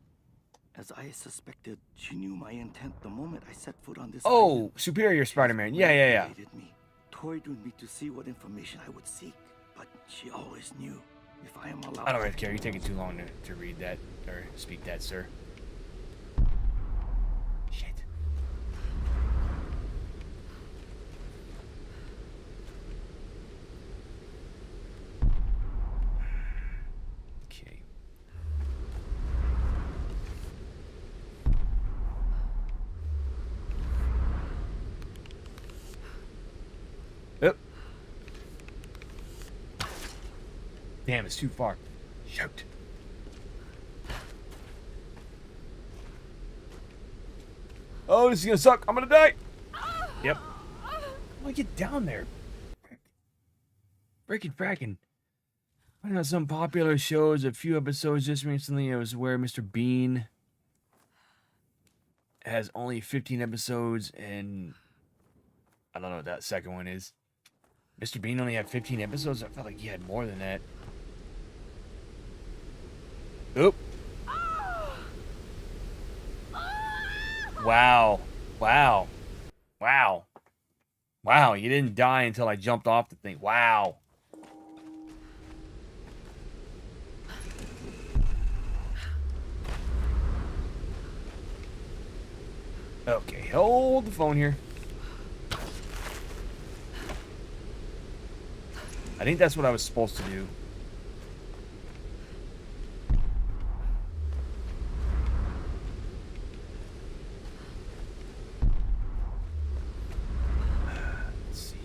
As I suspected, she knew my intent the moment I set foot on this Oh, island. Superior Spider-Man. Yeah. Guided me, toyed with me to see what information I would seek, but she always knew if I am allowed. I don't really care. You're taking too long to read that or speak that, sir. Shit. Okay. Yep. Damn, it's too far. Shoot. Oh, this is gonna suck. I'm gonna die. Yep. How do I get down there? Freaking fracking. I know some popular shows, a few episodes just recently. It was where Mr. Bean has only 15 episodes, and I don't know what that second one is. Mr. Bean only had 15 episodes? I felt like he had more than that. Oop. Wow. Wow. Wow. Wow, you didn't die until I jumped off the thing. Wow. Okay, hold the phone here. I think that's what I was supposed to do. Let's see.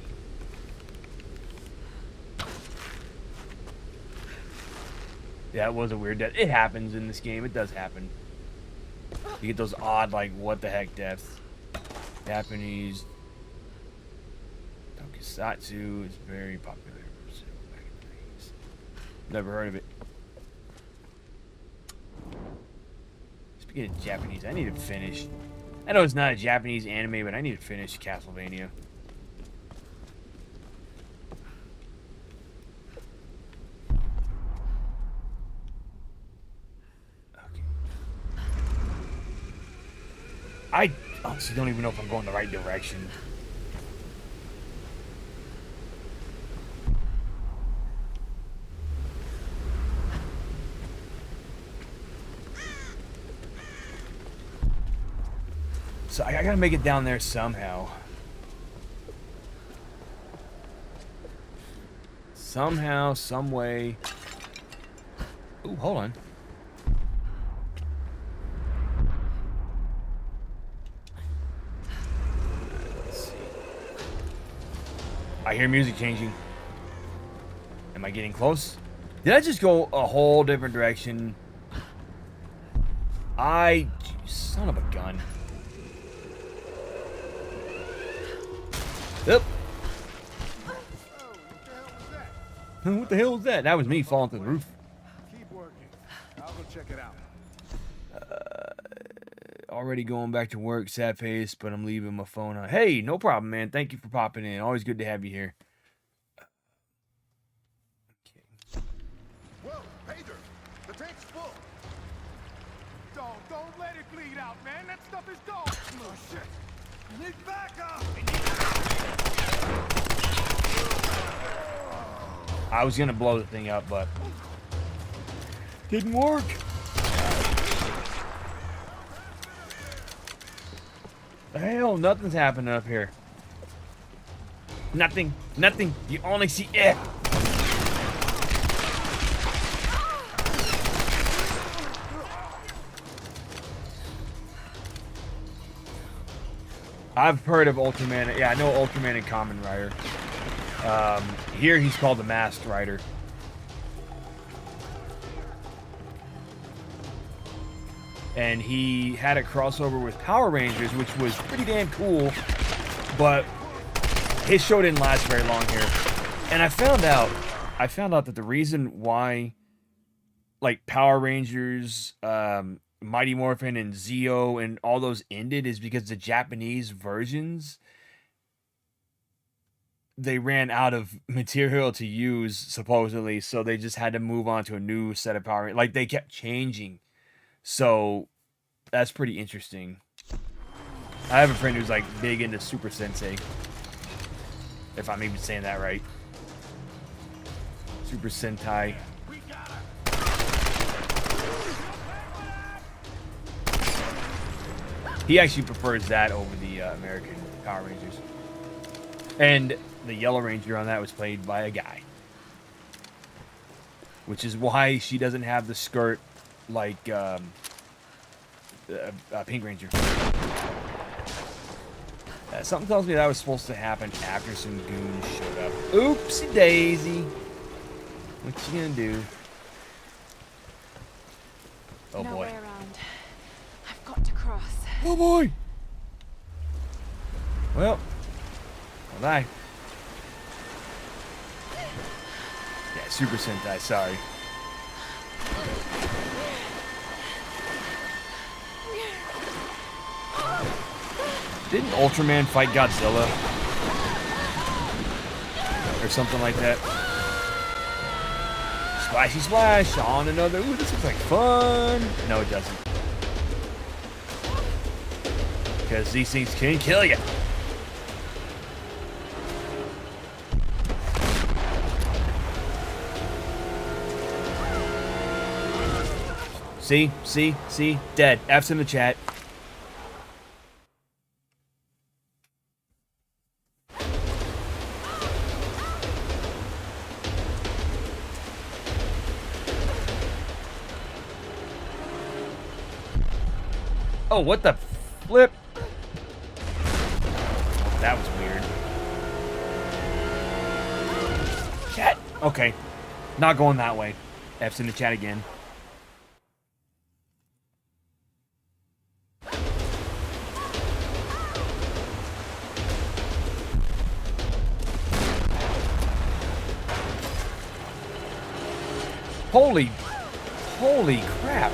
Yeah, it was a weird death. It happens in this game. It does happen. You get those odd, like, what the heck deaths. Japanese Tokusatsu is very popular. So back in the 90s. Never heard of it. Speaking of Japanese, I need to finish. I know it's not a Japanese anime, but I need to finish Castlevania. I honestly don't even know if I'm going the right direction. So I gotta make it down there somehow. Somehow, some way. Ooh, hold on. Let's see. I hear music changing. Am I getting close? Did I just go a whole different direction? Son of a gun. Yep. What the hell was that? That was me falling through the roof. Keep working. I'll go check it out. Already going back to work, sad face, but I'm leaving my phone on. Hey, no problem, man. Thank you for popping in. Always good to have you here. Okay. Whoa, Pedro, the tank's full. Don't let it bleed out, man. That stuff is gone. Oh shit. Need backup. I was gonna blow the thing up, but didn't work. The hell, nothing's happening up here. Nothing. You only see it. I've heard of Ultraman. Yeah, I know Ultraman and Kamen Rider. Here he's called the Masked Rider. And he had a crossover with Power Rangers, which was pretty damn cool. But his show didn't last very long here. And I found out that the reason why, like, Power Rangers, Mighty Morphin and Zeo and all those ended is because the Japanese versions, they ran out of material to use, supposedly, so they just had to move on to a new set of Power Rangers. Like, they kept changing. So, that's pretty interesting. I have a friend who's, like, big into Super Sensei. If I'm even saying that right. Super Sentai. He actually prefers that over the American Power Rangers. And the Yellow Ranger on that was played by a guy. Which is why she doesn't have the skirt like Pink Ranger. Something tells me that was supposed to happen after some goons showed up. Oopsie daisy. What you gonna do? Oh No boy. way around. I've got to cross. Oh boy. Well, I'll die. Yeah, Super Sentai, sorry. Didn't Ultraman fight Godzilla? Or something like that? Splashy splash on another. Ooh, this looks like fun. No, it doesn't. Because these things can kill you. See? Dead. F's in the chat. Oh, what the flip? That was weird. Chat. Okay. Not going that way. F's in the chat again. Holy crap.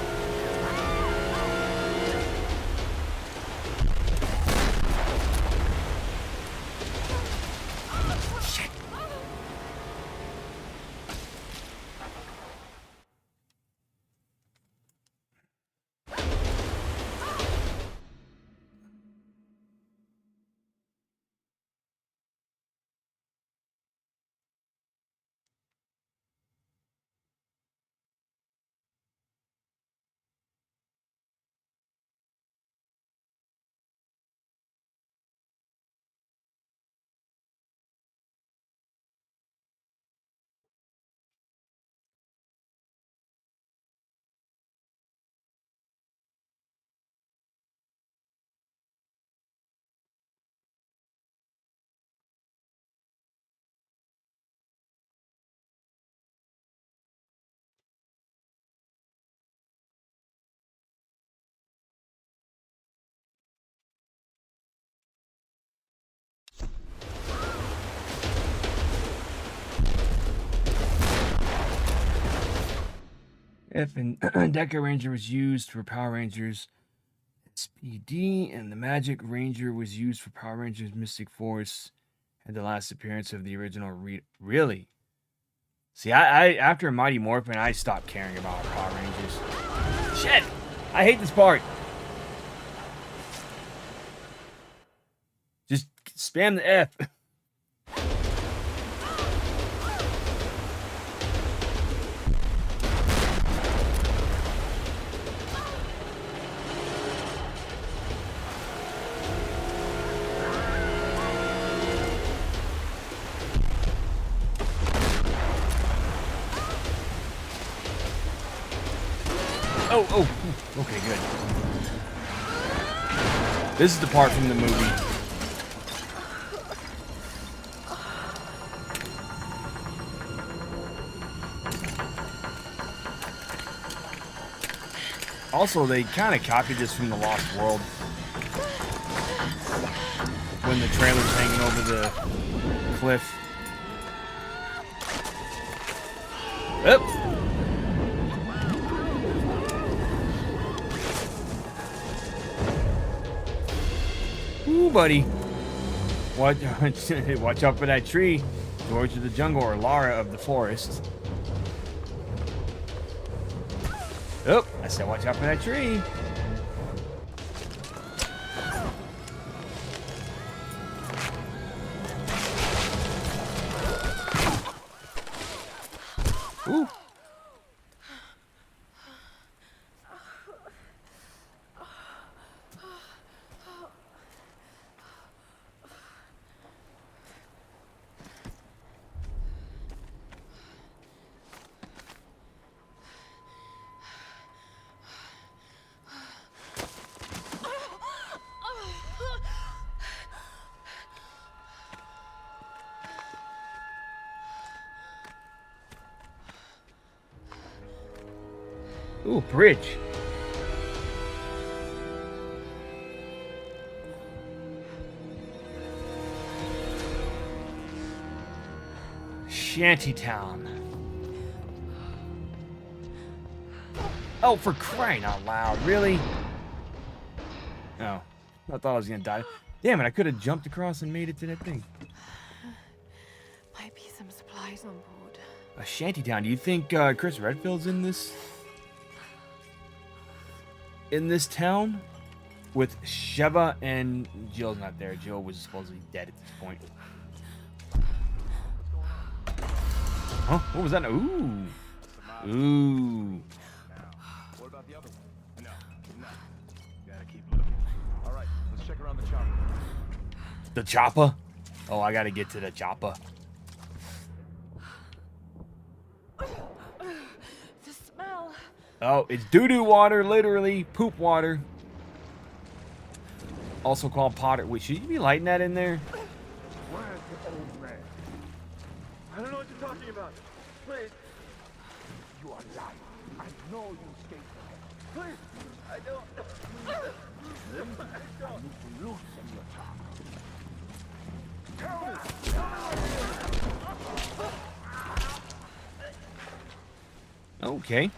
F and Deca Ranger was used for Power Rangers SPD, and the Magic Ranger was used for Power Rangers Mystic Force. Had the last appearance of the original really? See, I after Mighty Morphin, I stopped caring about Power Rangers. Shit! I hate this part. Just spam the F. Oh, okay, good. This is the part from the movie. Also, they kind of copied this from The Lost World. When the trailer's hanging over the cliff. Oh! Ooh, buddy. Watch out for that tree. George of the jungle, or Lara of the forest. Oh, I said watch out for that tree. Ooh. Ooh, bridge. Shantytown. Oh, for crying out loud, really? Oh, I thought I was gonna die. Damn it, I could have jumped across and made it to that thing. Might be some supplies on board. A shantytown. Do you think Chris Redfield's in this town? With Sheva and Jill's not there. Jill was supposedly dead at this point. Huh? What was that? Ooh. Ooh. What about the other one? No. Gotta keep looking. All right, let's check around the chopper. The chopper? Oh, I gotta get to the chopper. The smell. Oh, it's doo-doo water, literally. Poop water. Also called potter. Wait, should you be lighting that in there? Where's the old man? I don't know what you're talking about. Please. You are lying. I know you escaped. Please. I don't. I need to loosen your tongue. Tell me. Okay.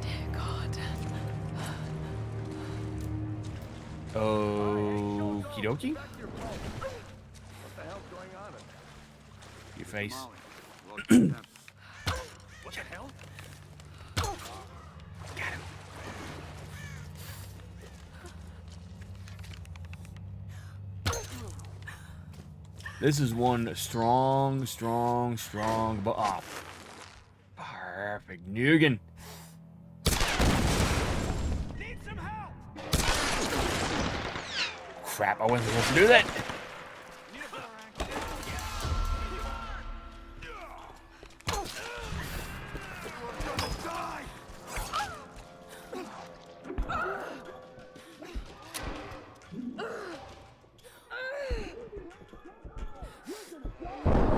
Dear God. Okie dokie. What the hell's going on? Your face. What the hell? Got him. This is one strong. Ah, perfect. Nugan. Need some help. Crap, I wasn't supposed to do that.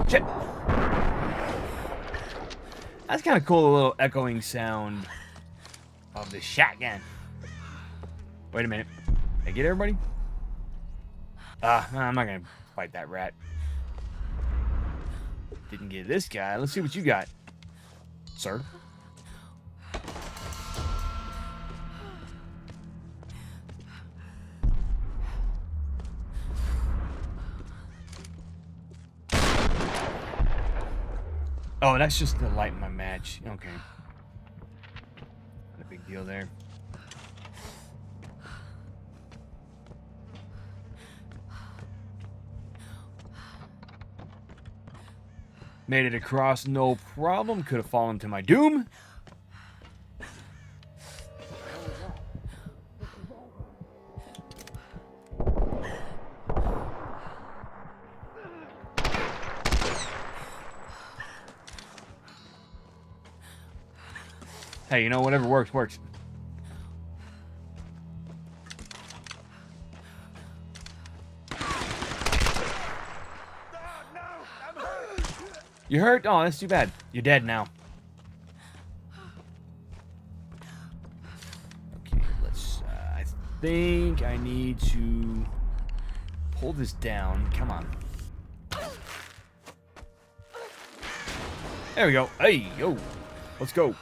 Shit. That's kind of cool, a little echoing sound of the shotgun. Wait a minute. Did I get everybody? I'm not gonna fight that rat. Didn't get this guy. Let's see what you got, sir. Oh, that's just the light in my match. Okay. Not a big deal there. Made it across, no problem. Could have fallen to my doom. Hey, you know, whatever works, works. You hurt? Oh, that's too bad. You're dead now. Okay, let's... I think I need to pull this down. Come on. There we go. Hey, yo. Let's go.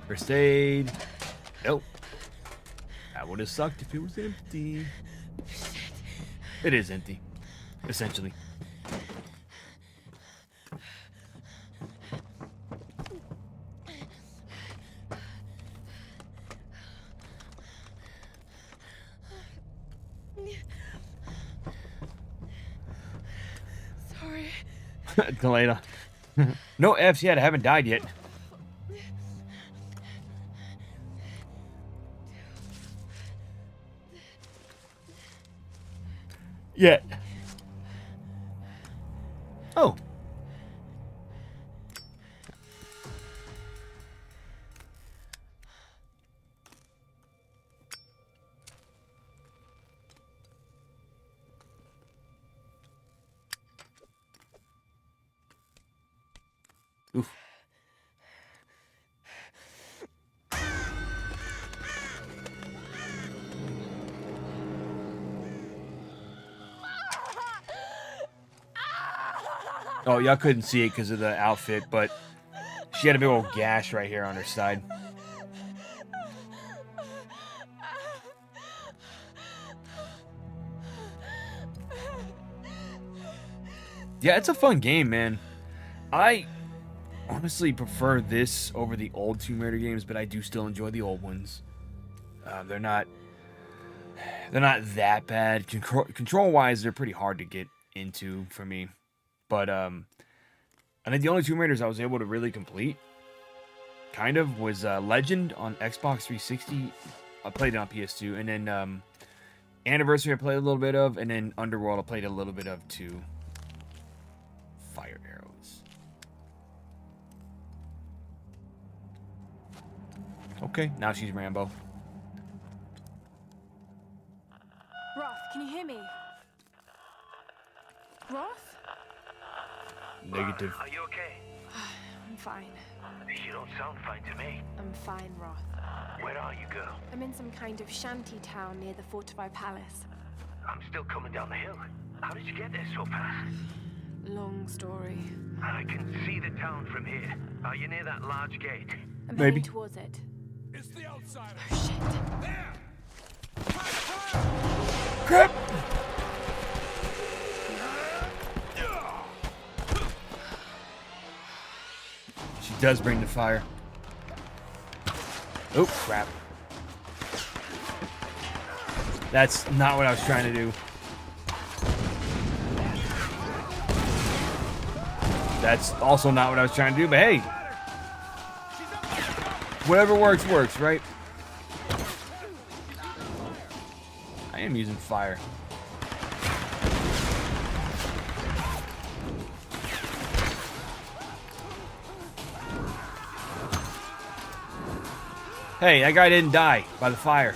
First aid. Nope. That would have sucked if it was empty. It is empty, essentially. Sorry. Delayed. No F's yet. I haven't died yet. Yet. Oh. Oof. Oh, y'all couldn't see it because of the outfit, but she had a big old gash right here on her side. Yeah, it's a fun game, man. I honestly prefer this over the old Tomb Raider games, but I do still enjoy the old ones. They're not that bad. Control-wise, they're pretty hard to get into for me. But I think the only Tomb Raiders I was able to really complete, kind of, was Legend on Xbox 360. I played it on PS2, and then Anniversary I played a little bit of, and then Underworld I played a little bit of too. Fire arrows. Okay, now she's Rambo. Roth, can you hear me? Roth? Negative. Are you okay? I'm fine. You don't sound fine to me. I'm fine, Roth. Where are you, girl? I'm in some kind of shanty town near the fortified palace. I'm still coming down the hill. How did you get there so fast? Long story. I can see the town from here. Are you near that large gate? I'm Maybe. heading towards it. It's the outsider. Oh, shit. There! Crap! She does bring the fire. Oh, crap. That's not what I was trying to do. That's also not what I was trying to do, but hey. Whatever works, works, right? I am using fire. Hey, that guy didn't die by the fire.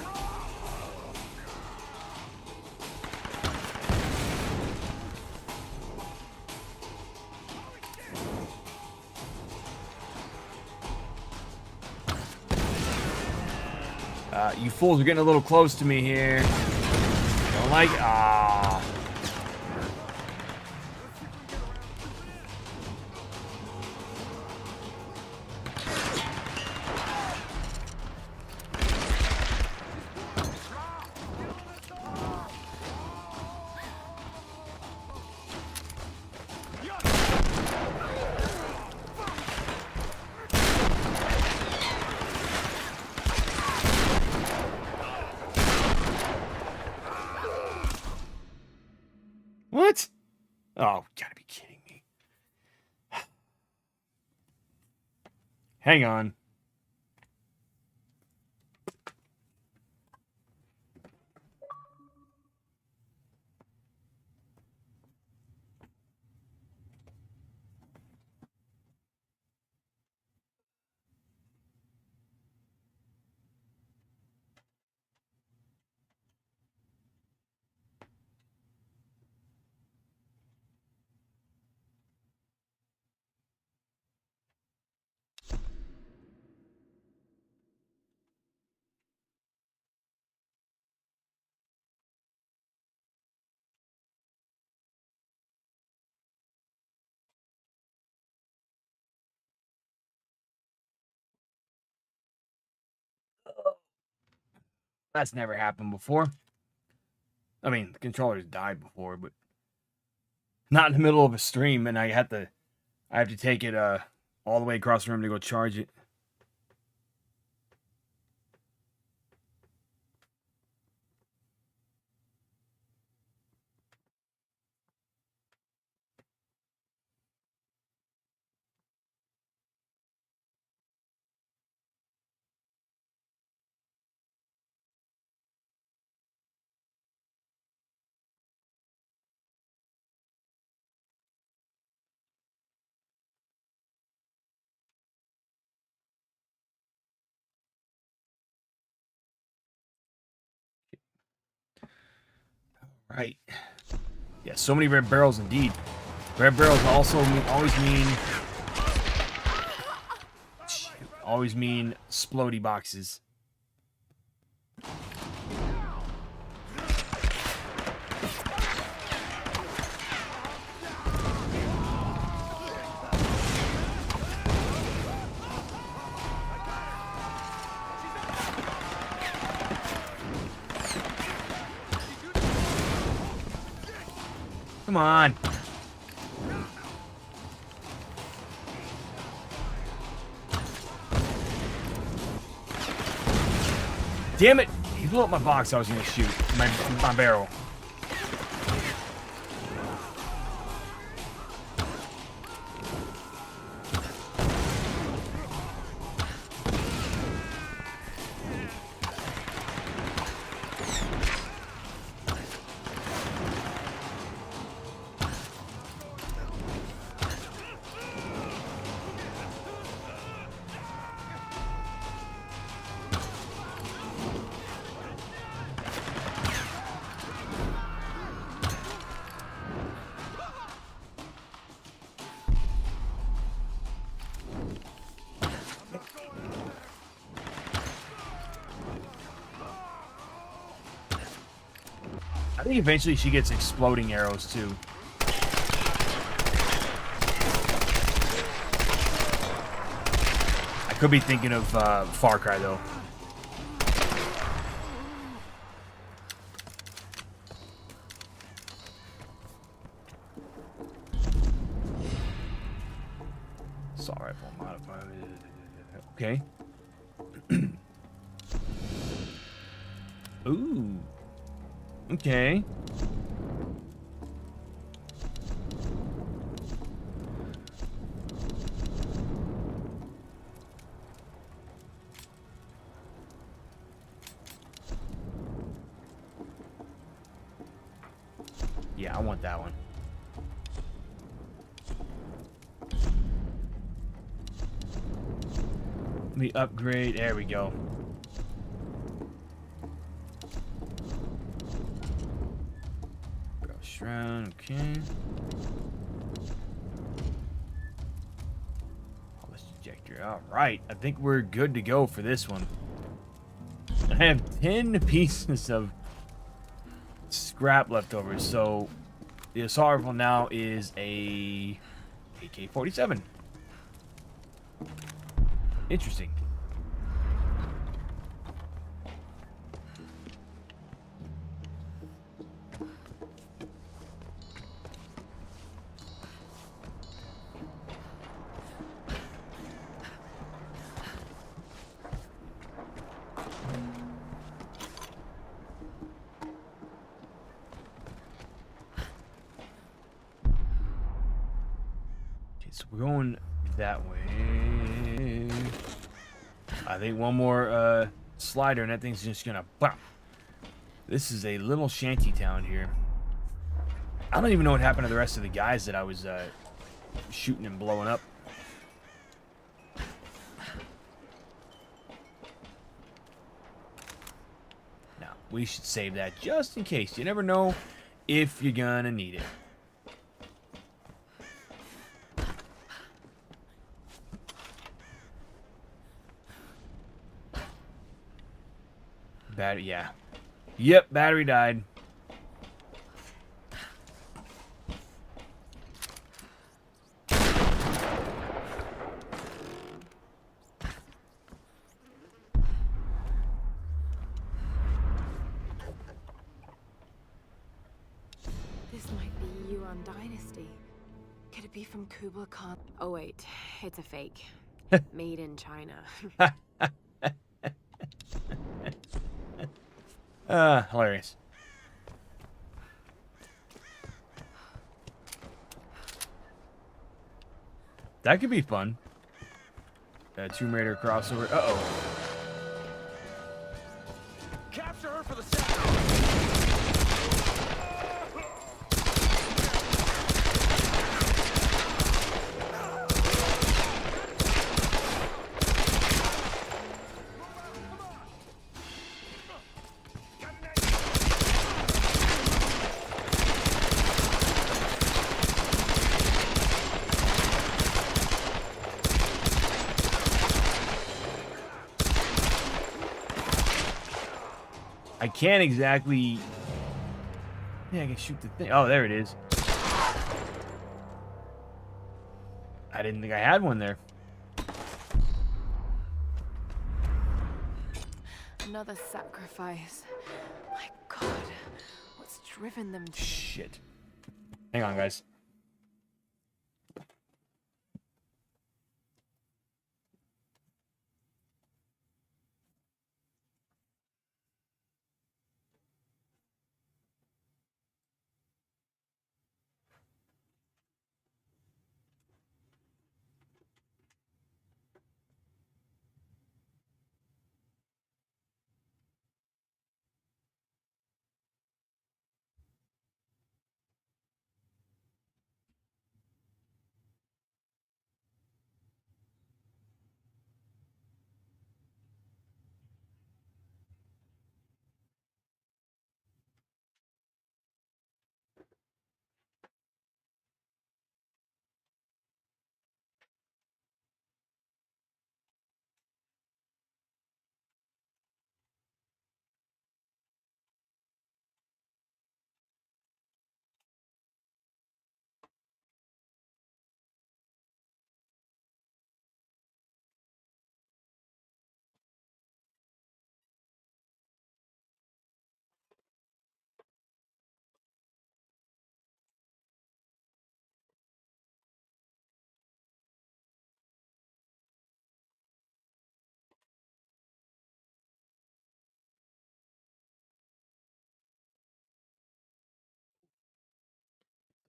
You fools are getting a little close to me here. Don't like... Ah. What? Oh, gotta be kidding me. Hang on. That's never happened before. I mean, the controller's died before, but not in the middle of a stream, and I have to take it all the way across the room to go charge it. Right. Yeah, so many red barrels indeed. Red barrels always mean splody boxes. Come on. Damn it! He blew up my box I was gonna shoot. My barrel. I think eventually she gets exploding arrows too. I could be thinking of Far Cry though. Assault rifle modified. Okay. Ooh. Okay. Yeah, I want that one. Let me upgrade. There we go. Shroud, okay. Let's ejector. All right, I think we're good to go for this one. I have 10 pieces of scrap left over, so the assault rifle now is a AK-47. Interesting. So we're going that way. I think one more slider and that thing's just gonna bop. This is a little shanty town here. I don't even know what happened to the rest of the guys that I was shooting and blowing up. Now, we should save that just in case. You never know if you're gonna need it. Battery, yeah. Yep, battery died. This might be Yuan Dynasty. Could it be from Kublai Khan? Oh wait, it's a fake. Made in China. Hilarious. That could be fun. Tomb Raider crossover. Uh-oh. Capture her for the sound. I can't exactly... Yeah, I can shoot the thing. Oh, there it is. I didn't think I had one there. Another sacrifice. My God, what's driven them to... Shit. Hang on, guys.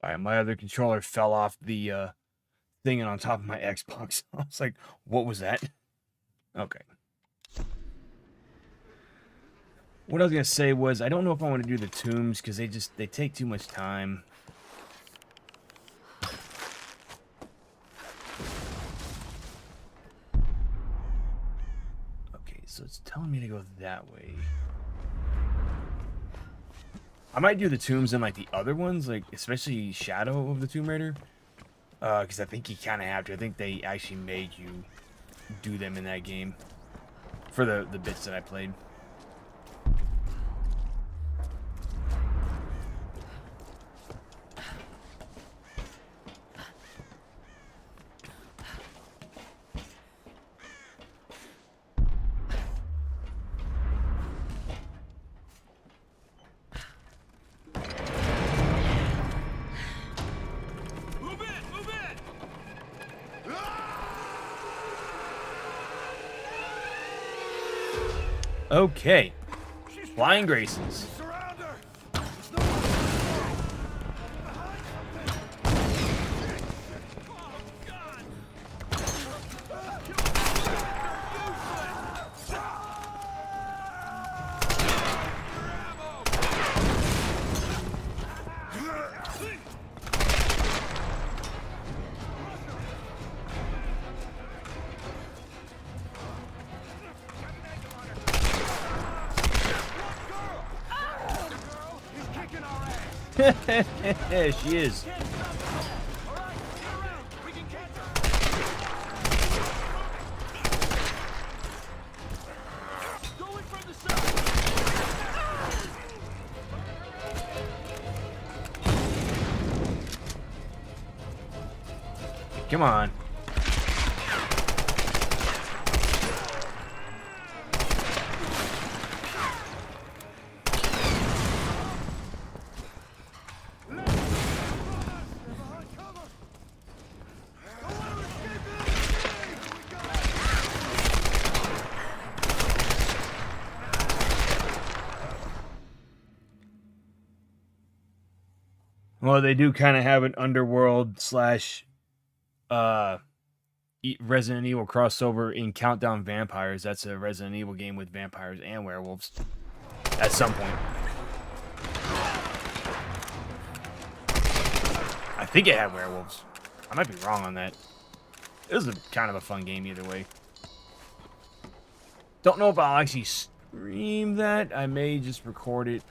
Alright, my other controller fell off the thing on top of my Xbox. I was like, what was that? Okay. What I was going to say was, I don't know if I want to do the tombs, because they take too much time. Okay, so it's telling me to go that way. I might do the tombs in, like, the other ones, like, especially Shadow of the Tomb Raider. Because I think you kind of have to. I think they actually made you do them in that game. For the bits that I played. Okay. Flying Graces. Surround her! There's no one behind something! Oh, God! She is. Come on. Well, they do kind of have an underworld slash Resident Evil crossover in Countdown Vampires. That's a Resident Evil game with vampires and werewolves at some point. I think it had werewolves. I might be wrong on that. It was kind of a fun game either way. Don't know if I'll actually stream that. I may just record it.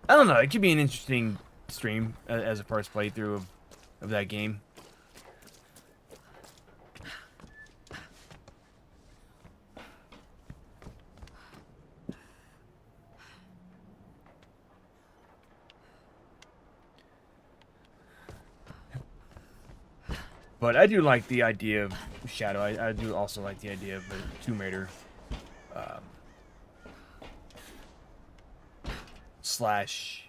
I don't know. It could be an interesting stream as a first playthrough of that game. But I do like the idea of Shadow. I do also like the idea of the Tomb Raider slash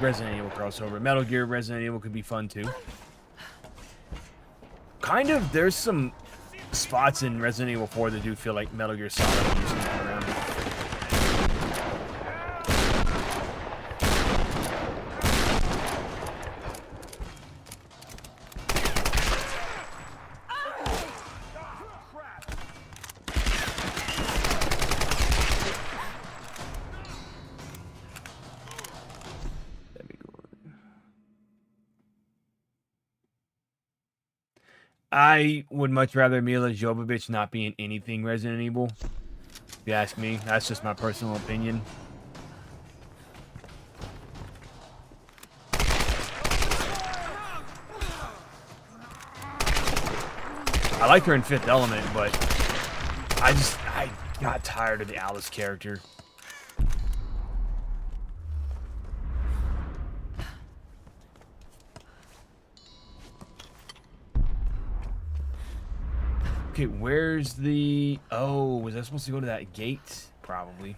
Resident Evil crossover. Metal Gear Resident Evil could be fun too. Kind of, there's some spots in Resident Evil 4 that do feel like Metal Gear Solid using that around. I would much rather Mila Jovovich not be in anything Resident Evil. If you ask me, that's just my personal opinion. I liked her in Fifth Element, but I got tired of the Alice character. Okay, where's the... Oh, was I supposed to go to that gate? Probably.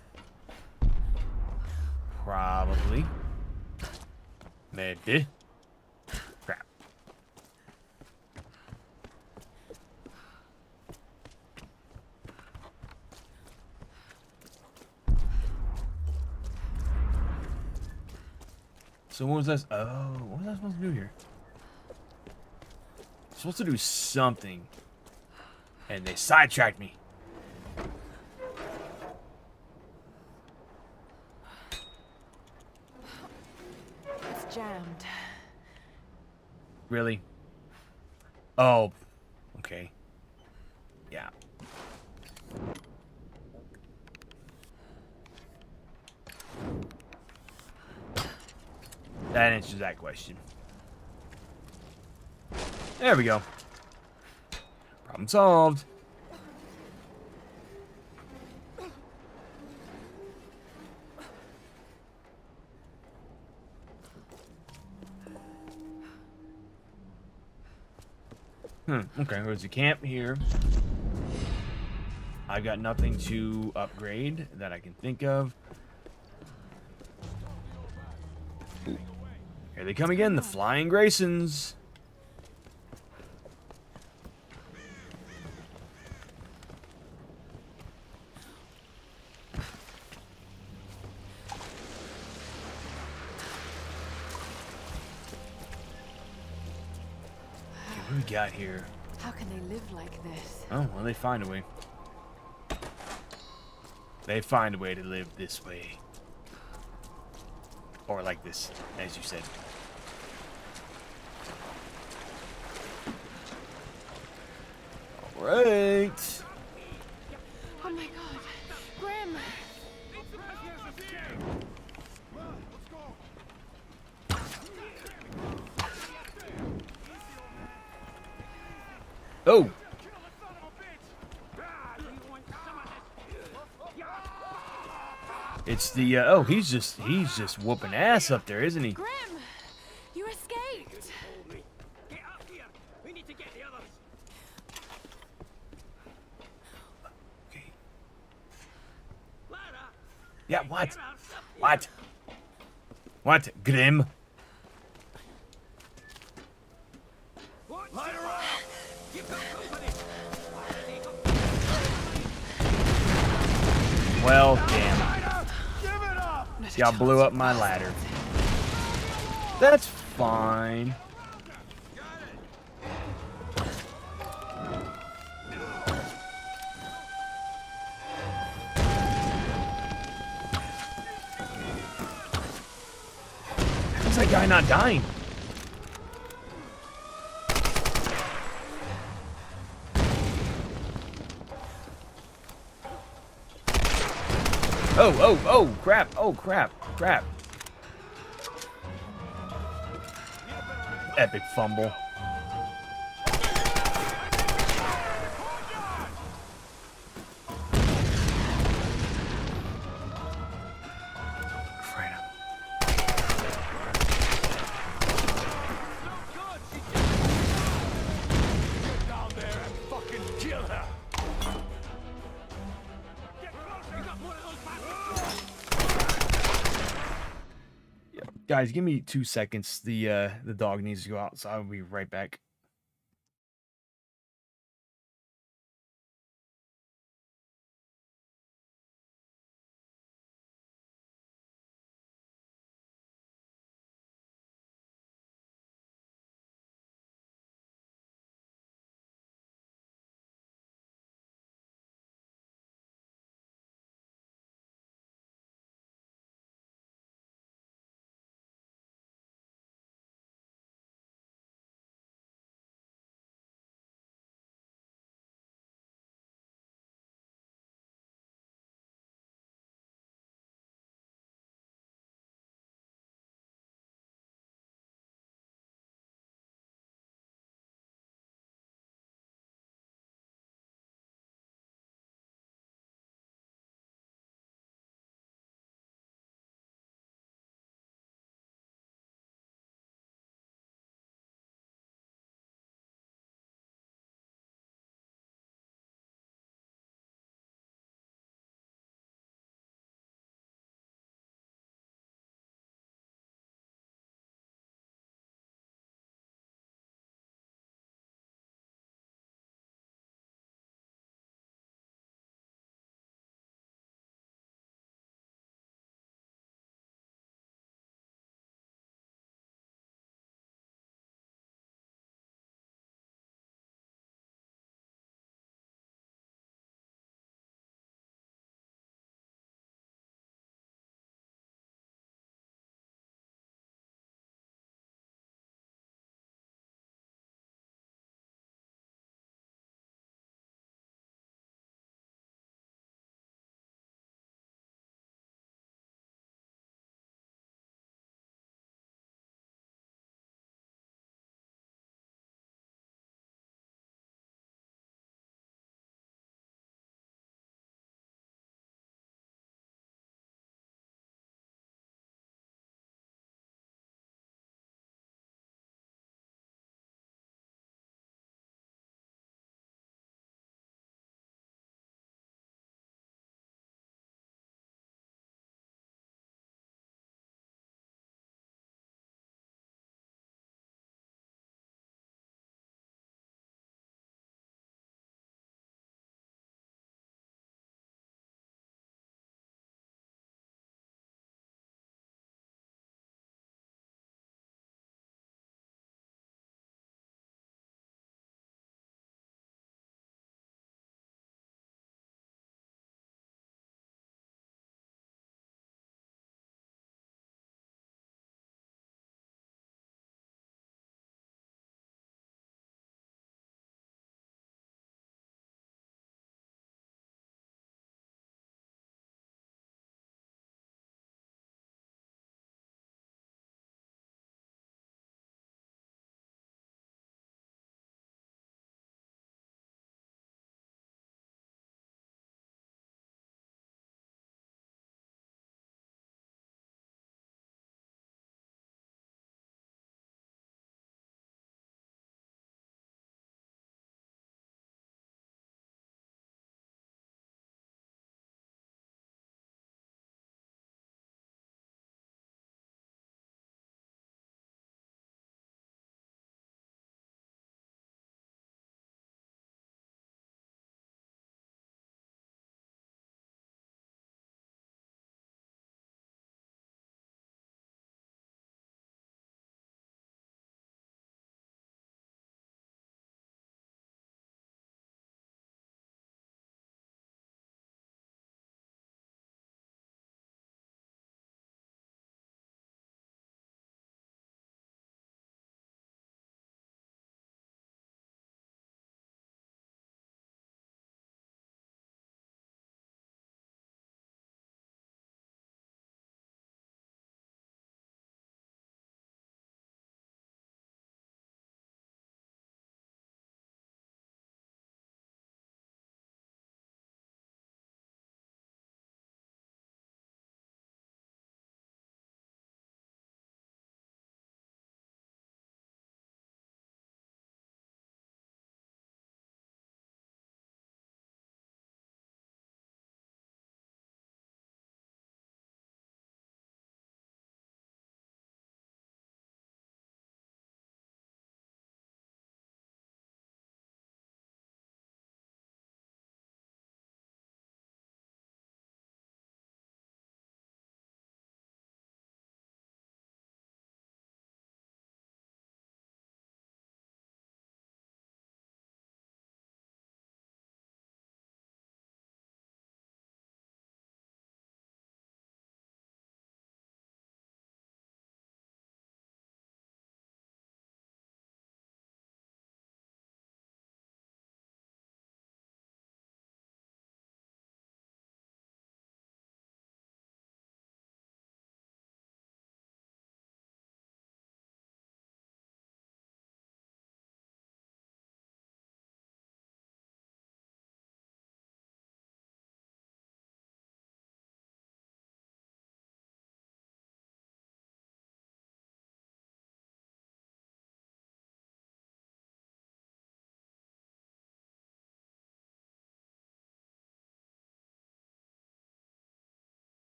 Probably. Maybe. Crap. So what was that? Oh, what was I supposed to do here? I'm supposed to do something. And they sidetracked me. It's jammed. Really? Oh. Okay. Yeah. That answers that question. There we go. Problem solved. Okay, there's a camp here. I've got nothing to upgrade that I can think of. Here they come again, the Flying Graysons. do we got here? How can they live like this? Oh, well, they find a way. They find a way to live this way. Or like this, as you said. Alright. Oh my god. Grim! Oh! It's the, oh, he's just whooping ass up there, isn't he? Grim! You escaped! Get up here! We need to get the others! Okay. Lara! Yeah, what? What? What? Grim? Lara! You've got company! Well, damn. Give it up! Y'all blew up my ladder. That's fine. How's that guy not dying? Oh, crap. Oh, crap. Epic fumble. Get down there and fucking kill her! Get closer! You got one of those bastards! Guys, give me 2 seconds. The dog needs to go out, so I'll be right back.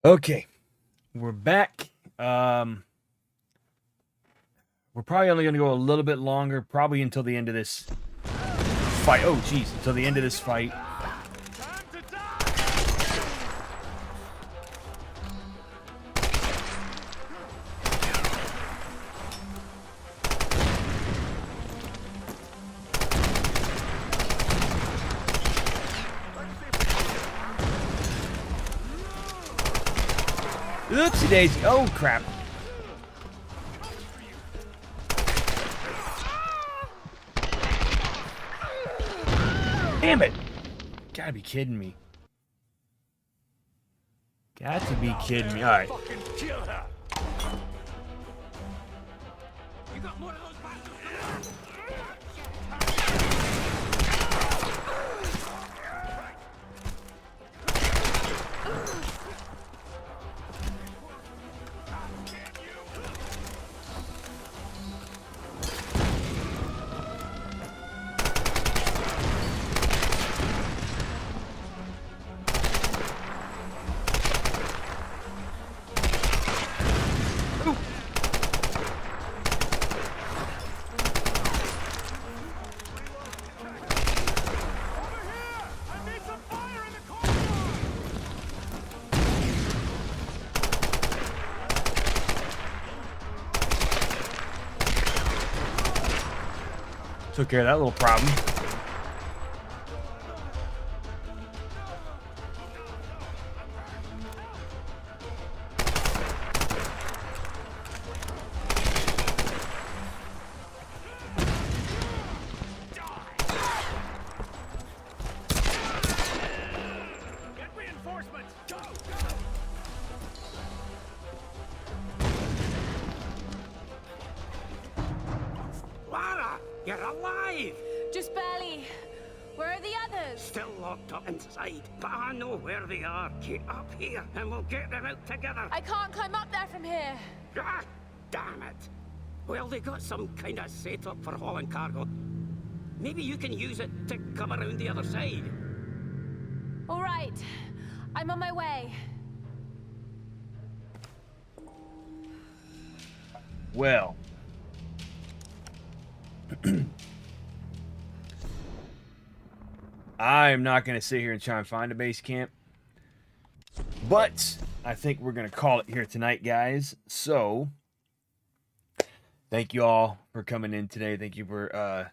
Okay, we're back. We're probably only going to go a little bit longer, probably until the end of this fight. Oh, jeez, until the end of this fight. Oopsie daisy. Oh, crap. Damn it. Gotta be kidding me. Got to be kidding me. All right. You got more of those bastards? Took care of that little problem. Get reinforcements! Go! Lara, you're alive! Just barely. Where are the others? Still locked up inside, but I know where they are. Get up here, and we'll get them out together. I can't climb up there from here. Ah, damn it. Well, they got some kind of setup for hauling cargo. Maybe you can use it to come around the other side. All right. I'm on my way. Well. I'm not going to sit here and try and find a base camp. But I think we're going to call it here tonight, guys. So, thank you all for coming in today. Thank you for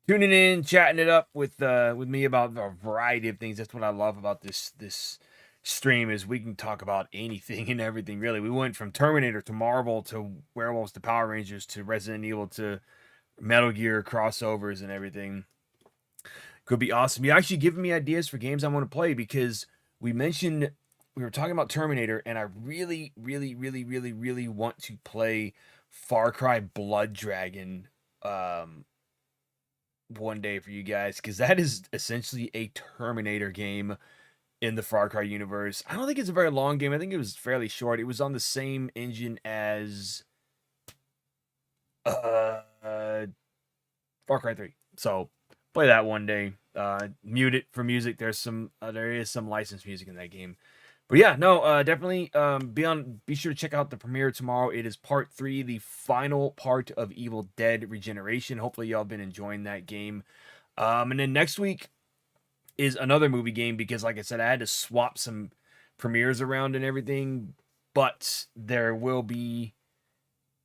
tuning in, chatting it up with me about a variety of things. That's what I love about this stream, is we can talk about anything and everything, really. We went from Terminator to Marvel to Werewolves to Power Rangers to Resident Evil to Metal Gear crossovers and everything. Could be awesome. You're actually giving me ideas for games I want to play, because we were talking about Terminator, and I really, really, really, really, really want to play Far Cry Blood Dragon one day for you guys, because that is essentially a Terminator game in the Far Cry universe. I don't think it's a very long game. I think it was fairly short. It was on the same engine as Far Cry 3. So play that one day. Mute it for music. There is some licensed music in that game. But yeah, no, definitely be sure to check out the premiere tomorrow. It is part 3, the final part of Evil Dead Regeneration. Hopefully y'all been enjoying that game. And then next week is another movie game, because like I said, I had to swap some premieres around and everything, but there will be,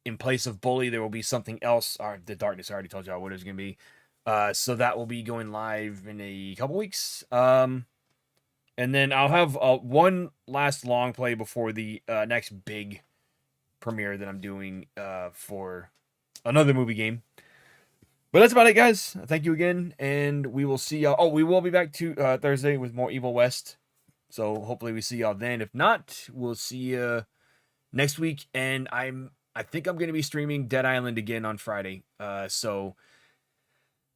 in place of Bully, there will be something else. The Darkness, I already told y'all what it was going to be. So that will be going live in a couple weeks. And then I'll have one last long play before the next big premiere that I'm doing for another movie game. But that's about it, guys. Thank you again, and we will see y'all. Oh, we will be back to Thursday with more Evil West. So hopefully we see y'all then. If not, we'll see you next week. And I think I'm going to be streaming Dead Island again on Friday. So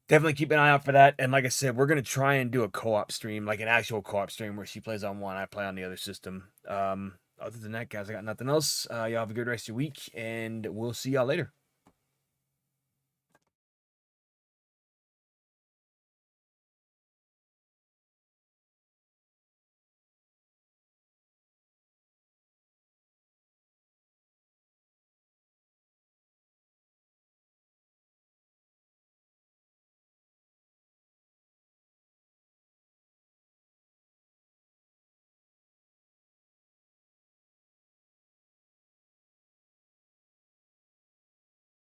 definitely keep an eye out for that. And like I said, we're going to try and do a co-op stream, like an actual co-op stream where she plays on one, I play on the other system. Other than that, guys, I got nothing else. Y'all have a good rest of your week, and we'll see y'all later.